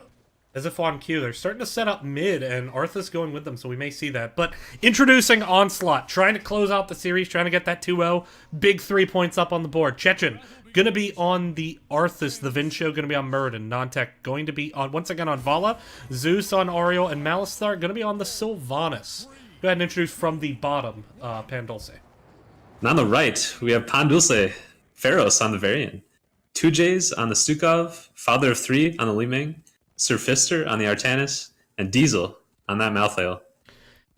As if on cue, they're starting to set up mid, and Arthas going with them, so we may see that. But introducing Onslaught, trying to close out the series, trying to get that 2-0. Big 3 points up on the board. Chechen, going to be on the Arthas. The Vincio going to be on Muradin. Nontech going to be on, once again, on Vala. Zeus on Oriel, and Malistar going to be on the Sylvanas. Go ahead and introduce from the bottom, Pandulce. And on the right, we have Pandulce, Pharos on the Varian, 2Js on the Stukov, Father of 3 on the Li Ming, Surfister on the Artanis, and Diesel on that Malthael.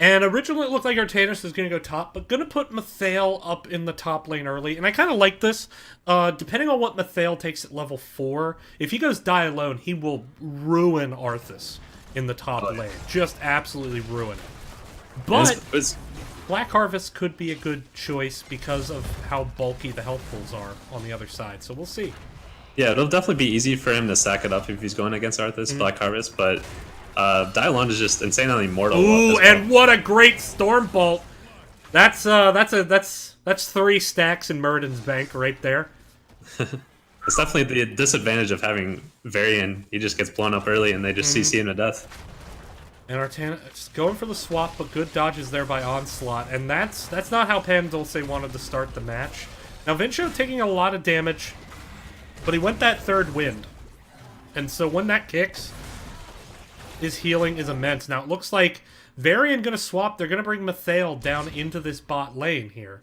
And originally it looked like Artanis was going to go top, but going to put Mathael up in the top lane early. And I kind of like this. Depending on what Mathael takes at level 4, if he goes die alone, he will ruin Arthas in the top lane. Just absolutely ruin it. But Black Harvest could be a good choice because of how bulky the health pools are on the other side. So we'll see. Yeah, it'll definitely be easy for him to sack it up if he's going against Arthas, Black Harvest, but Die Alone is just insane on the Immortal. Ooh, and what a great Storm Bolt! That's 3 stacks in Muradin's bank right there. It's definitely the disadvantage of having Varian. He just gets blown up early and they just CC him to death. And Artanis going for the swap, but good dodges there by Onslaught, and that's not how Pandulce wanted to start the match. Now Vincio taking a lot of damage, but he went that third wind. And so when that kicks, his healing is immense. Now it looks like Varian going to swap. They're going to bring Mathael down into this bot lane here.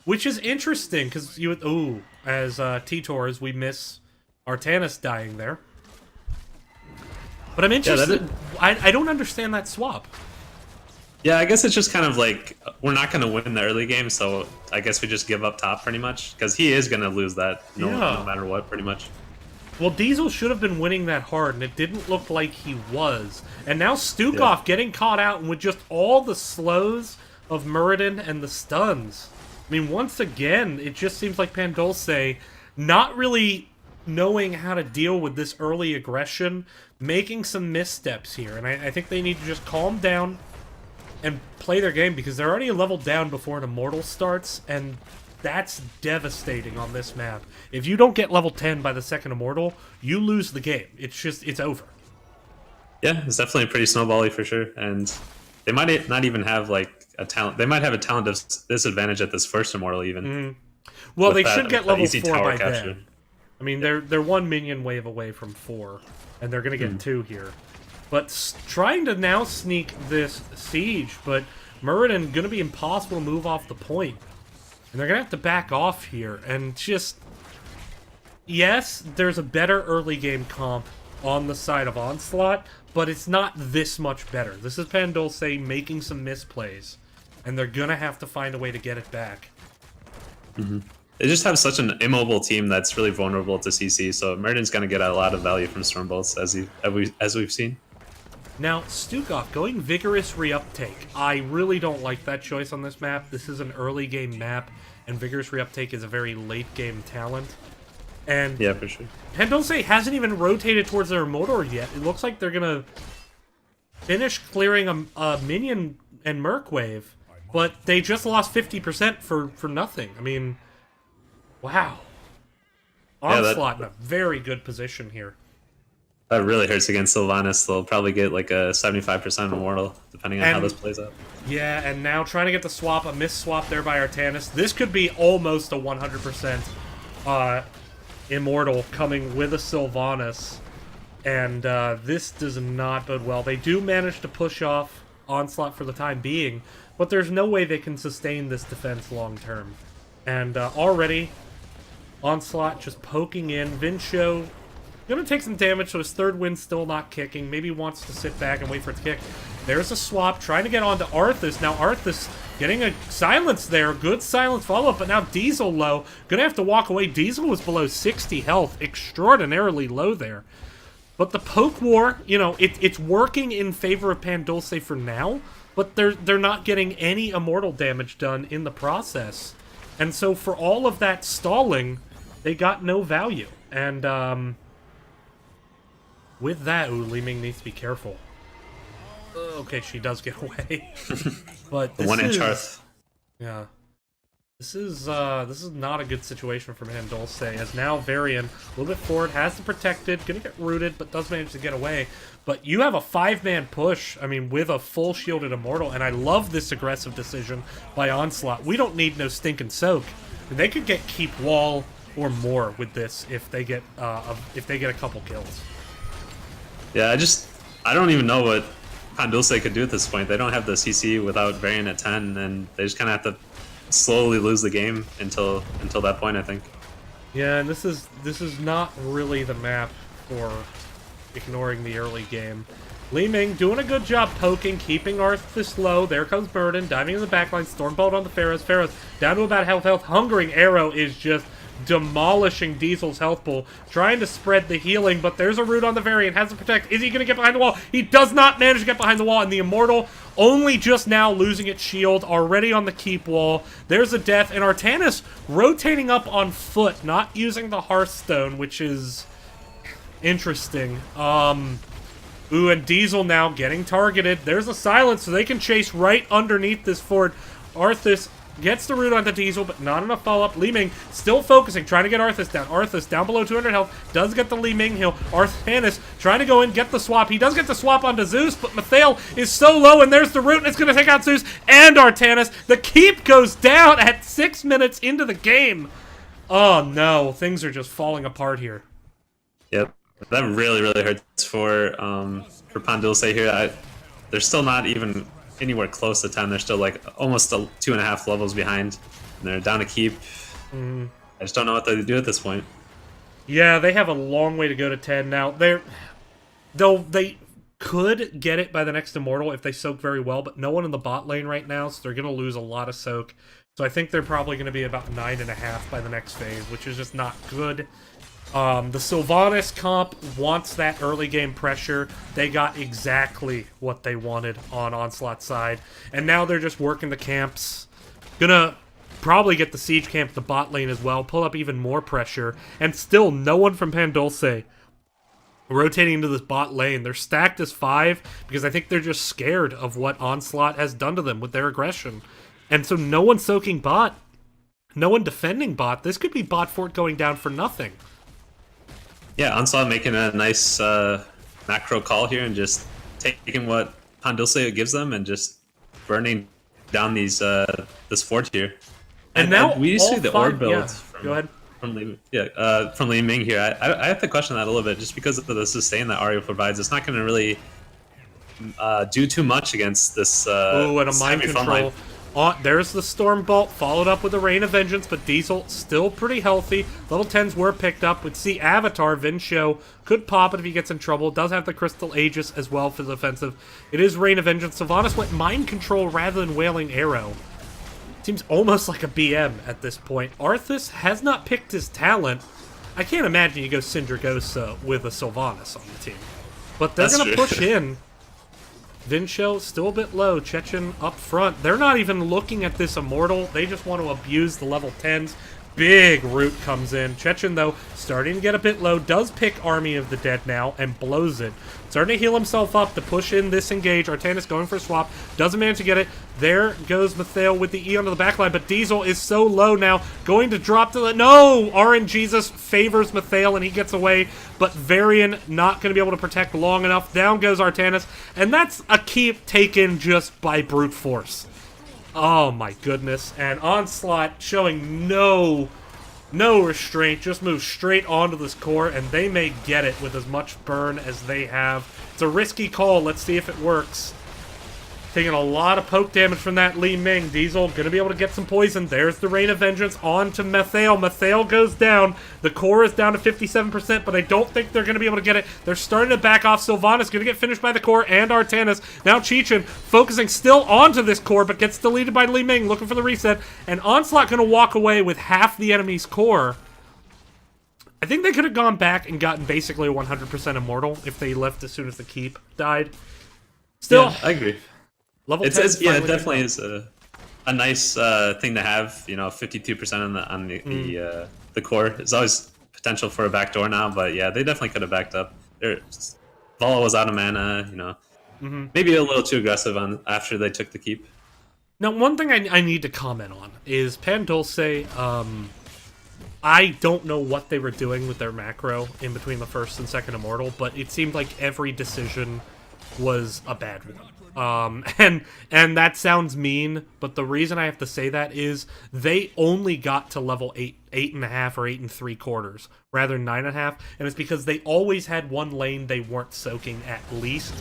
Which is interesting, because you would... Ooh, as T-Tors, we miss Artanis dying there. But I'm interested... I don't understand that swap. Yeah, I guess it's just kind of like, we're not going to win the early game, so I guess we just give up top pretty much. Because he is going to lose that no matter what, pretty much. Well, Diesel should have been winning that hard, and it didn't look like he was. And now Stukov getting caught out, and with just all the slows of Muradin and the stuns. I mean, once again, it just seems like Pandulce not really knowing how to deal with this early aggression, making some missteps here. And I think they need to just calm down and play their game, because they're already leveled down before an Immortal starts, and that's devastating on this map. If you don't get level 10 by the second Immortal, you lose the game. It's over. Yeah, it's definitely pretty snowbally for sure. And they might not even have like a talent. They might have a talent disadvantage at this first Immortal even. Well, they should get level 4 by capture. then. I mean, they're one minion wave away from 4, and they're going to get 2 here. But trying to now sneak this siege, but Muradin going to be impossible to move off the point. And they're going to have to back off here. And just... Yes, there's a better early game comp on the side of Onslaught, but it's not this much better. This is Pandulce making some misplays, and they're going to have to find a way to get it back. They just have such an immobile team that's really vulnerable to CC, so Muradin's going to get a lot of value from Stormbolts, as we've seen. Now, Stukov going Vigorous Reuptake. I really don't like that choice on this map. This is an early game map, and Vigorous Reuptake is a very late game talent. And yeah, for sure. Pandulce hasn't even rotated towards their Immortal yet. It looks like they're going to finish clearing a minion and Merc Wave, but they just lost 50% for nothing. I mean, wow. Onslaught in a very good position here. That really hurts against Sylvanas. They'll probably get like a 75% Immortal, depending on how this plays out. Yeah, and now trying to get the swap, a miss swap there by Artanis. This could be almost a 100% Immortal coming with a Sylvanas. And this does not bode well. They do manage to push off Onslaught for the time being, but there's no way they can sustain this defense long term. And already, Onslaught just poking in. Vincio gonna take some damage, so his third wind's still not kicking. Maybe wants to sit back and wait for it to kick. There's a swap, trying to get onto Arthas. Now Arthas getting a silence there. Good silence follow-up, but now Diesel low. Gonna have to walk away. Diesel was below 60 health. Extraordinarily low there. But the poke war, you know, it's working in favor of Pandulce for now, but they're not getting any Immortal damage done in the process. And so for all of that stalling, they got no value. And, with that, ooh, Li Ming needs to be careful. Okay, she does get away. But this 1-inch hearth. Yeah. This is not a good situation for Pandulce, as now Varian, a little bit forward, has the protected, gonna get rooted, but does manage to get away. But you have a 5-man push, I mean, with a full shielded Immortal, and I love this aggressive decision by Onslaught. We don't need no stinking soak. They could get keep wall or more with this if they get a couple kills. Yeah, I don't even know what Pandulce could do at this point. They don't have the CC without Varian at 10, and they just kind of have to slowly lose the game until that point, I think. Yeah, and this is not really the map for ignoring the early game. Li Ming doing a good job poking, keeping Arthas low. There comes Burden, diving in the backline, Stormbolt on the Pharaohs. Pharaohs down to about half health. Hungering Arrow is just demolishing Diesel's health pool, trying to spread the healing, but there's a root on the Variant, has to protect. Is he going to get behind the wall? He does not manage to get behind the wall, and the Immortal only just now losing its shield, already on the keep wall. There's a death, and Artanis rotating up on foot, not using the Hearthstone, which is interesting. Ooh, and Diesel now getting targeted. There's a silence, so they can chase right underneath this fort. Arthas gets the root onto Diesel, but not enough follow-up. Li Ming still focusing, trying to get Arthas down. Arthas down below 200 health, does get the Li Ming heal. Artanis trying to go in, get the swap. He does get the swap onto Zeus, but Mathael is so low, and there's the root, and it's going to take out Zeus and Artanis. The keep goes down at 6 minutes into the game. Oh no, things are just falling apart here. Yep, that really hurts for Pandulce here. They're still not even anywhere close to 10. They're still like almost 2.5 levels behind, and they're down to keep. I just don't know what to do at this point. Yeah, they have a long way to go to 10 now. They could get it by the next Immortal if they soak very well, but no one in the bot lane right now, so they're going to lose a lot of soak. So I think they're probably going to be about 9.5 by the next phase, which is just not good. The Sylvanas comp wants that early game pressure. They got exactly what they wanted on Onslaught's side. And now they're just working the camps. Gonna probably get the siege camp the bot lane as well, pull up even more pressure. And still no one from Dulce rotating into this bot lane. They're stacked as 5 because I think they're just scared of what Onslaught has done to them with their aggression. And so no one soaking bot. No one defending bot. This could be bot fort going down for nothing. Yeah, Onslaught making a nice macro call here and just taking what Dulce gives them and just burning down these this fort here. And now we see the orb build yeah, go ahead. From Li Ming here. I have to question that a little bit just because of the sustain that Ario provides. It's not going to really do too much against this. Ooh, and a mind control. There's the Storm Bolt, followed up with the Rain of Vengeance, but Diesel still pretty healthy. Level 10s were picked up. We'd see Avatar, Vincio, could pop it if he gets in trouble. Does have the Crystal Aegis as well for the offensive. It is Rain of Vengeance. Sylvanas went Mind Control rather than Wailing Arrow. Seems almost like a BM at this point. Arthas has not picked his talent. I can't imagine you go Syndragosa with a Sylvanas on the team. But they're going to push in. Vincio still a bit low. Chechen up front. They're not even looking at this Immortal. They just want to abuse the level 10s. Big root comes in. Chechen, though, starting to get a bit low. Does pick Army of the Dead now and blows it. Starting to heal himself up to push in this engage. Artanis going for a swap. Doesn't manage to get it. There goes Mathael with the E onto the backline, but Diesel is so low now. Going to drop to the... No! RNGesus favors Mathael and he gets away, but Varian not going to be able to protect long enough. Down goes Artanis, and that's a keep taken just by brute force. Oh my goodness. And Onslaught showing no restraint, just moves straight onto this core, and they may get it with as much burn as they have. It's a risky call. Let's see if it works. Taking a lot of poke damage from that Li Ming. Diesel going to be able to get some poison. There's the Rain of Vengeance on to Mathael. Mathael goes down. The core is down to 57%, but I don't think they're going to be able to get it. They're starting to back off. Sylvanas going to get finished by the core and Artanis. Now Chechen focusing still onto this core, but gets deleted by Li Ming, looking for the reset. And Onslaught going to walk away with half the enemy's core. I think they could have gone back and gotten basically a 100% Immortal if they left as soon as the keep died. Still, yeah, I agree. Level it definitely is a nice thing to have. You know, 52% on the core. There's always potential for a backdoor now, but yeah, they definitely could have backed up. Vala was out of mana. You know, maybe a little too aggressive on after they took the keep. Now, one thing I need to comment on is Dulce. I don't know what they were doing with their macro in between the first and second Immortal, but it seemed like every decision was a bad one. And that sounds mean, but the reason I have to say that is they only got to level 8.5 or 8 3/4 rather than 9.5, and it's because they always had one lane they weren't soaking at least.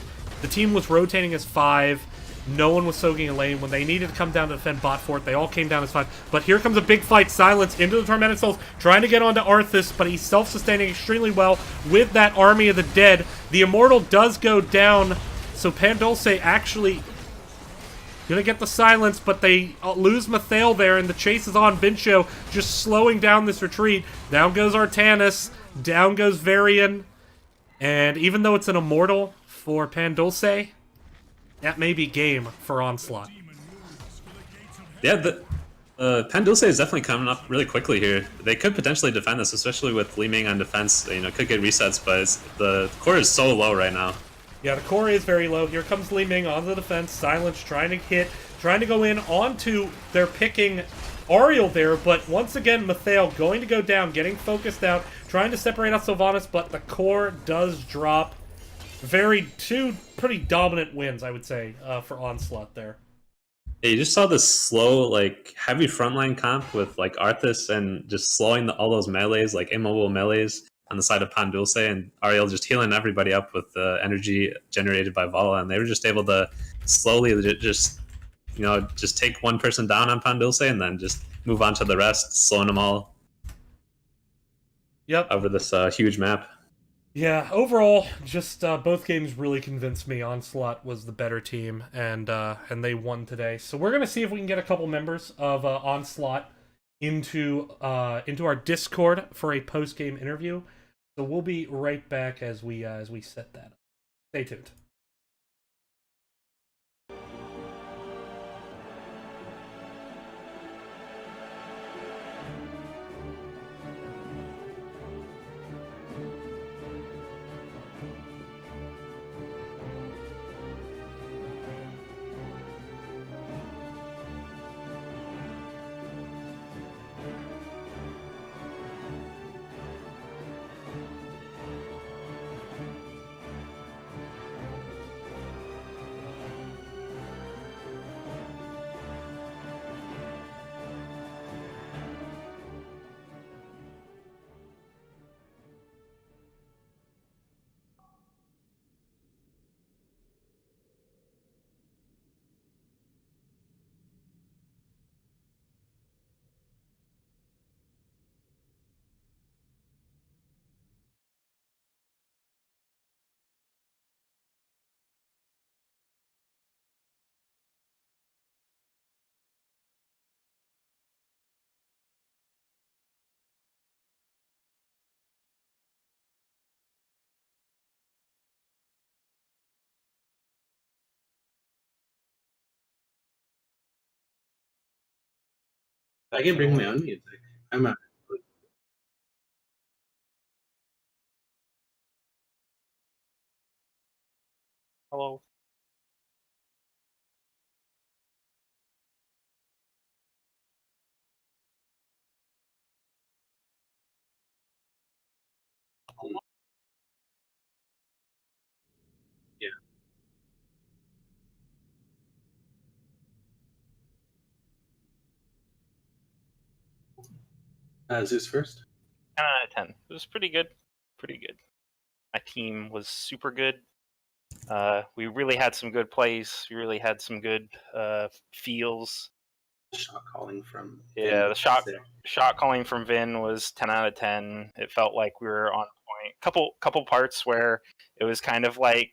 The team was rotating as 5. No one was soaking a lane. When they needed to come down to defend bot fort, they all came down as 5. But here comes a big fight. Silence into the Tormented Souls, trying to get onto Arthas, but he's self-sustaining extremely well with that Army of the Dead. The Immortal does go down, so Dulce actually gonna get the silence, but they lose Mathael there, and the chase is on. Vincio just slowing down this retreat. Down goes Artanis. Down goes Varian. And even though it's an Immortal for Dulce, that may be game for Onslaught. Yeah, Dulce is definitely coming up really quickly here. They could potentially defend this, especially with Li Ming on defense. You know, could get resets, but the core is so low right now. Yeah, the core is very low. Here comes Li Ming on the defense. Silence trying to hit, trying to go in onto their picking Ariel there, but once again, Mathael going to go down, getting focused out, trying to separate out Sylvanas, but the core does drop. Two pretty dominant wins, I would say, for Onslaught there. Yeah, you just saw this slow, like, heavy frontline comp with, like, Arthas and just slowing all those melees, like, immobile melees on the side of Dulce, and Ariel just healing everybody up with the energy generated by Vala, and they were just able to slowly just take one person down on Dulce and then just move on to the rest, slowing them all over this huge map. Yeah, overall, just both games really convinced me Onslaught was the better team, and they won today. So we're gonna see if we can get a couple members of Onslaught into our Discord for a post-game interview. So we'll be right back as we set that up. Stay tuned. I can bring my own music. I'm a Hello. Zeus first. 10 out of 10. It was pretty good. Pretty good. My team was super good. We really had some good plays. We really had some good feels. Shot calling from Yeah, the shot there. shot calling from Vin was 10 out of 10. It felt like we were on point. Couple parts where it was kind of like,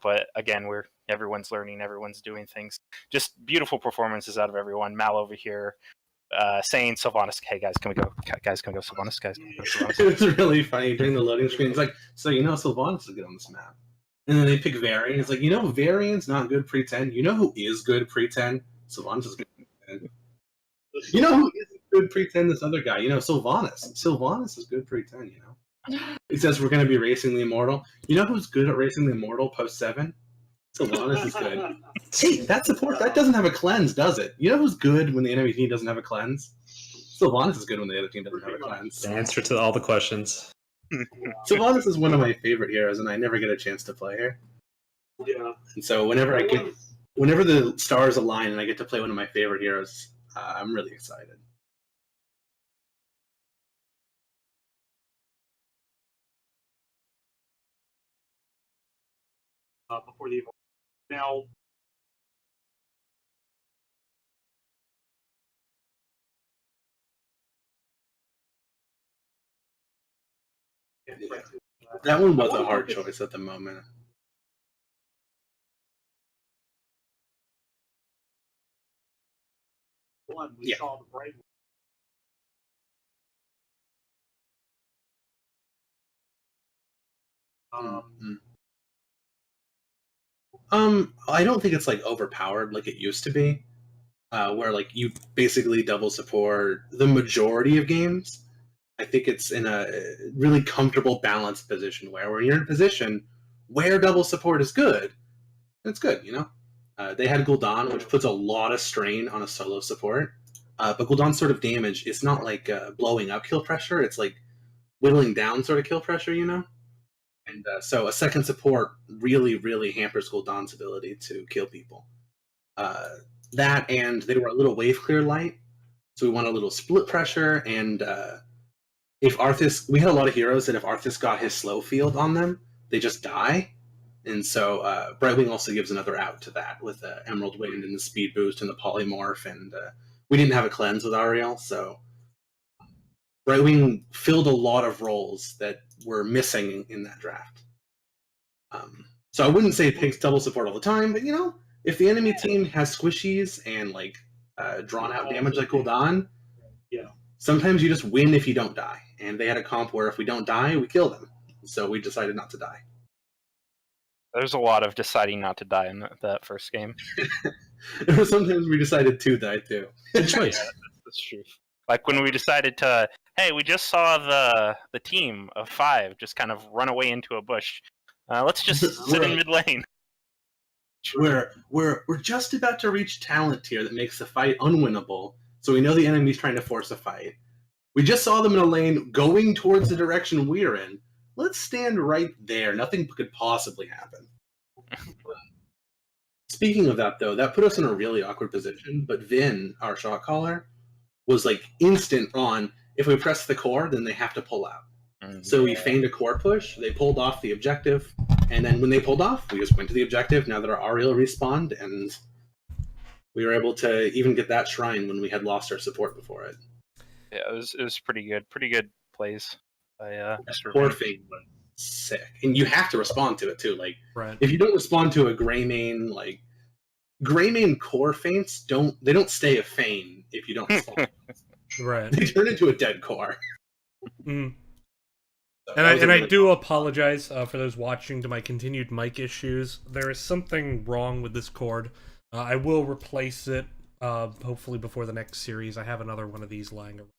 but again, everyone's learning, everyone's doing things. Just beautiful performances out of everyone. Mal over here saying Sylvanas, hey guys, can we go? Guys, can we go Sylvanas? Guys, can we go Sylvanas? It was really funny during the loading screen. It's like, so Sylvanas is good on this map. And then they pick Varian. It's like, Varian's not good pre-10. You know who is good pre-10? Sylvanas is good pre-10. You know who isn't good pre-10? This other guy. Sylvanas. Sylvanas is good pre-10, It says we're going to be racing the Immortal. You know who's good at racing the Immortal post-7? Sylvanas is good. Hey, that support, that doesn't have a cleanse, does it? You know who's good when the enemy team doesn't have a cleanse? Sylvanas is good when the other team doesn't have a cleanse. The answer to all the questions. Sylvanas is one of my favorite heroes, and I never get a chance to play her. Yeah. And so whenever the stars align and I get to play one of my favorite heroes, I'm really excited. Before the now. That one was a hard choice at the moment. One, we Yeah. saw the bright I don't think it's like overpowered like it used to be, where like you basically double support the majority of games. I think it's in a really comfortable, balanced position where when you're in a position where double support is good, it's good, They had Gul'dan, which puts a lot of strain on a solo support, but Gul'dan's sort of damage is not like blowing up kill pressure, it's like whittling down sort of kill pressure, And so a second support really, really hampers Gul'dan's ability to kill people. That and they were a little wave clear light, so we want a little split pressure, and if Arthas, we had a lot of heroes that if Arthas got his slow field on them, they just die. And so Brightwing also gives another out to that with Emerald Wind and the speed boost and the polymorph, and we didn't have a cleanse with Ariel, so Brightwing filled a lot of roles that were missing in that draft. So I wouldn't say it takes double support all the time, but if the enemy team has squishies and like drawn out damage like Gul'dan, Yeah. sometimes you just win if you don't die. And they had a comp where if we don't die, we kill them. So we decided not to die. There's a lot of deciding not to die in that first game. Or sometimes we decided to die too. Good choice. That's true. Like when we decided to, hey, we just saw the team of 5 just kind of run away into a bush. Let's just sit in mid lane. We're just about to reach talent tier that makes the fight unwinnable, so we know the enemy's trying to force a fight. We just saw them in a lane going towards the direction we're in. Let's stand right there. Nothing could possibly happen. Speaking of that, though, that put us in a really awkward position, but Vin, our shot caller, was like instant on, if we press the core, then they have to pull out. So we feigned a core push, they pulled off the objective, and then when they pulled off, we just went to the objective now that our Ariel respawned, and we were able to even get that shrine when we had lost our support before it. Yeah, it was pretty good. Pretty good plays. Core fake was sick. And you have to respond to it too. Like, Right. if you don't respond to a Greymane, like, Greymane core feints don't stay a feint if you don't respond. Right. They turn into a dead core. Mm. So And that was a I really- do apologize for those watching to my continued mic issues. There is something wrong with this cord. I will replace it hopefully before the next series. I have another one of these lying around.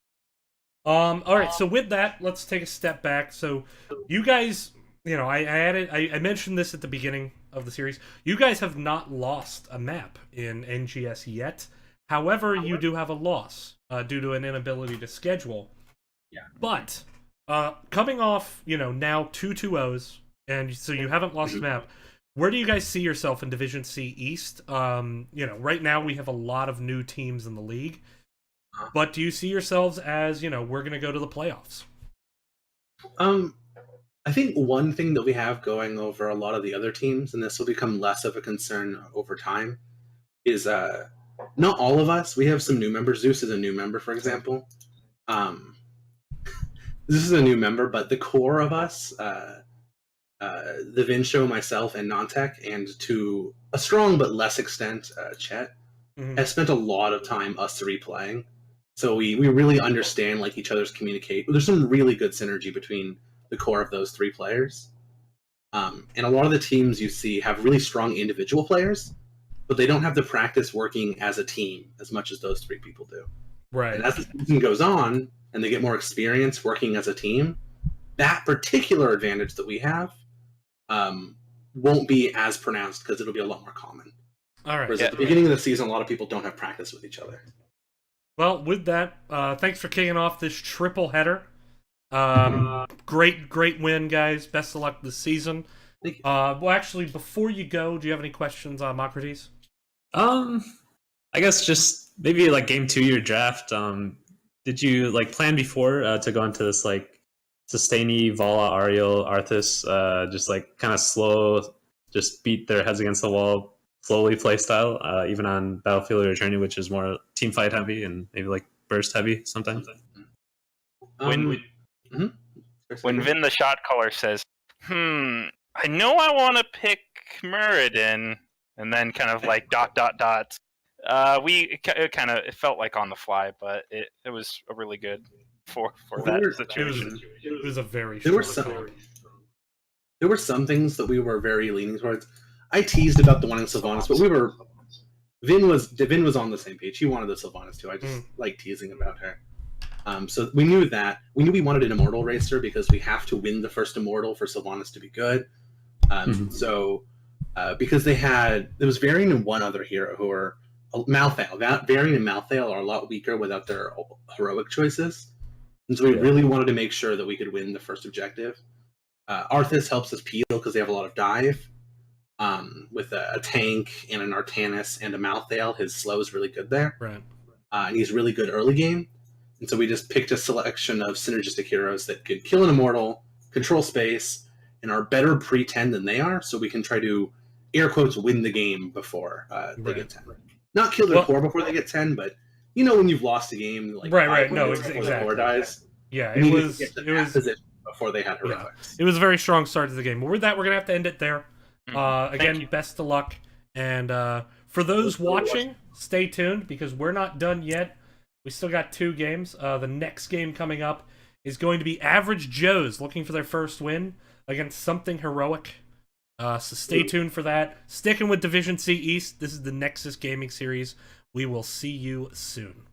All right, so with that, let's take a step back. So you guys, I mentioned this at the beginning of the series. You guys have not lost a map in NGS yet. However, you do have a loss due to an inability to schedule. Yeah. But coming off, now 2 2-0s, and so you haven't lost a map. Where do you guys see yourself in Division C East? Right now we have a lot of new teams in the league. But do you see yourselves as, we're going to go to the playoffs? I think one thing that we have going over a lot of the other teams, and this will become less of a concern over time, is not all of us. We have some new members. Zeus is a new member, for example. This is a new member, but the core of us, the Vin Show, myself, and Nontek, and to a strong but less extent, Chet, has spent a lot of time us 3 playing. So we really understand like each other's communicate. There's some really good synergy between the core of those 3 players. And a lot of the teams you see have really strong individual players, but they don't have the practice working as a team as much as those 3 people do. Right. And as the season goes on and they get more experience working as a team, that particular advantage that we have won't be as pronounced because it'll be a lot more common. All right. Whereas at the beginning of the season, a lot of people don't have practice with each other. Well, with that, thanks for kicking off this triple header. Great win, guys. Best of luck this season. Thank you. Well, actually, before you go, do you have any questions on Mocrates? I guess just maybe like game 2 your draft. Did you like plan before to go into this like Sustainy, Vala, Ariel, Arthas, just like kind of slow, just beat their heads against the wall, slowly play style, even on Battlefield or Journey, which is more team fight heavy and maybe like burst heavy sometimes? When Vin the shot caller says, I know I want to pick Muradin, and then kind of like ... it felt like on the fly, but it was a really good for that situation. It was a very There were short some- call. There were some things that we were very leaning towards. I teased about the wanting Sylvanas, but Vin was on the same page. He wanted the Sylvanas too. I just like teasing about her. So we knew that. We knew we wanted an Immortal Racer because we have to win the first Immortal for Sylvanas to be good. So because there was Varian and one other hero who are Malthael. Varian and Malthael are a lot weaker without their heroic choices. And so we really wanted to make sure that we could win the first objective. Arthas helps us peel because they have a lot of dive. With a tank and an Artanis and a Malthael, his slow is really good there. Right. And he's really good early game. And so we just picked a selection of synergistic heroes that could kill an Immortal, control space, and are better pre-10 than they are, so we can try to, air quotes, win the game before they get 10. Not kill their core before they get 10, but when you've lost a game, like Right. No, before the exactly. core dies, Yeah, we it needed was. to get to It that was. position before they had heroics. It was a very strong start to the game. With that, we're gonna have to end it there. Thank Again, you. best of luck, and for those watching, stay tuned because we're not done yet. We still got 2 games. The next game coming up is going to be Average Joe's looking for their first win against Something Heroic. So stay tuned for that. Sticking with Division C East, this is the Nexus Gaming Series. We will see you soon.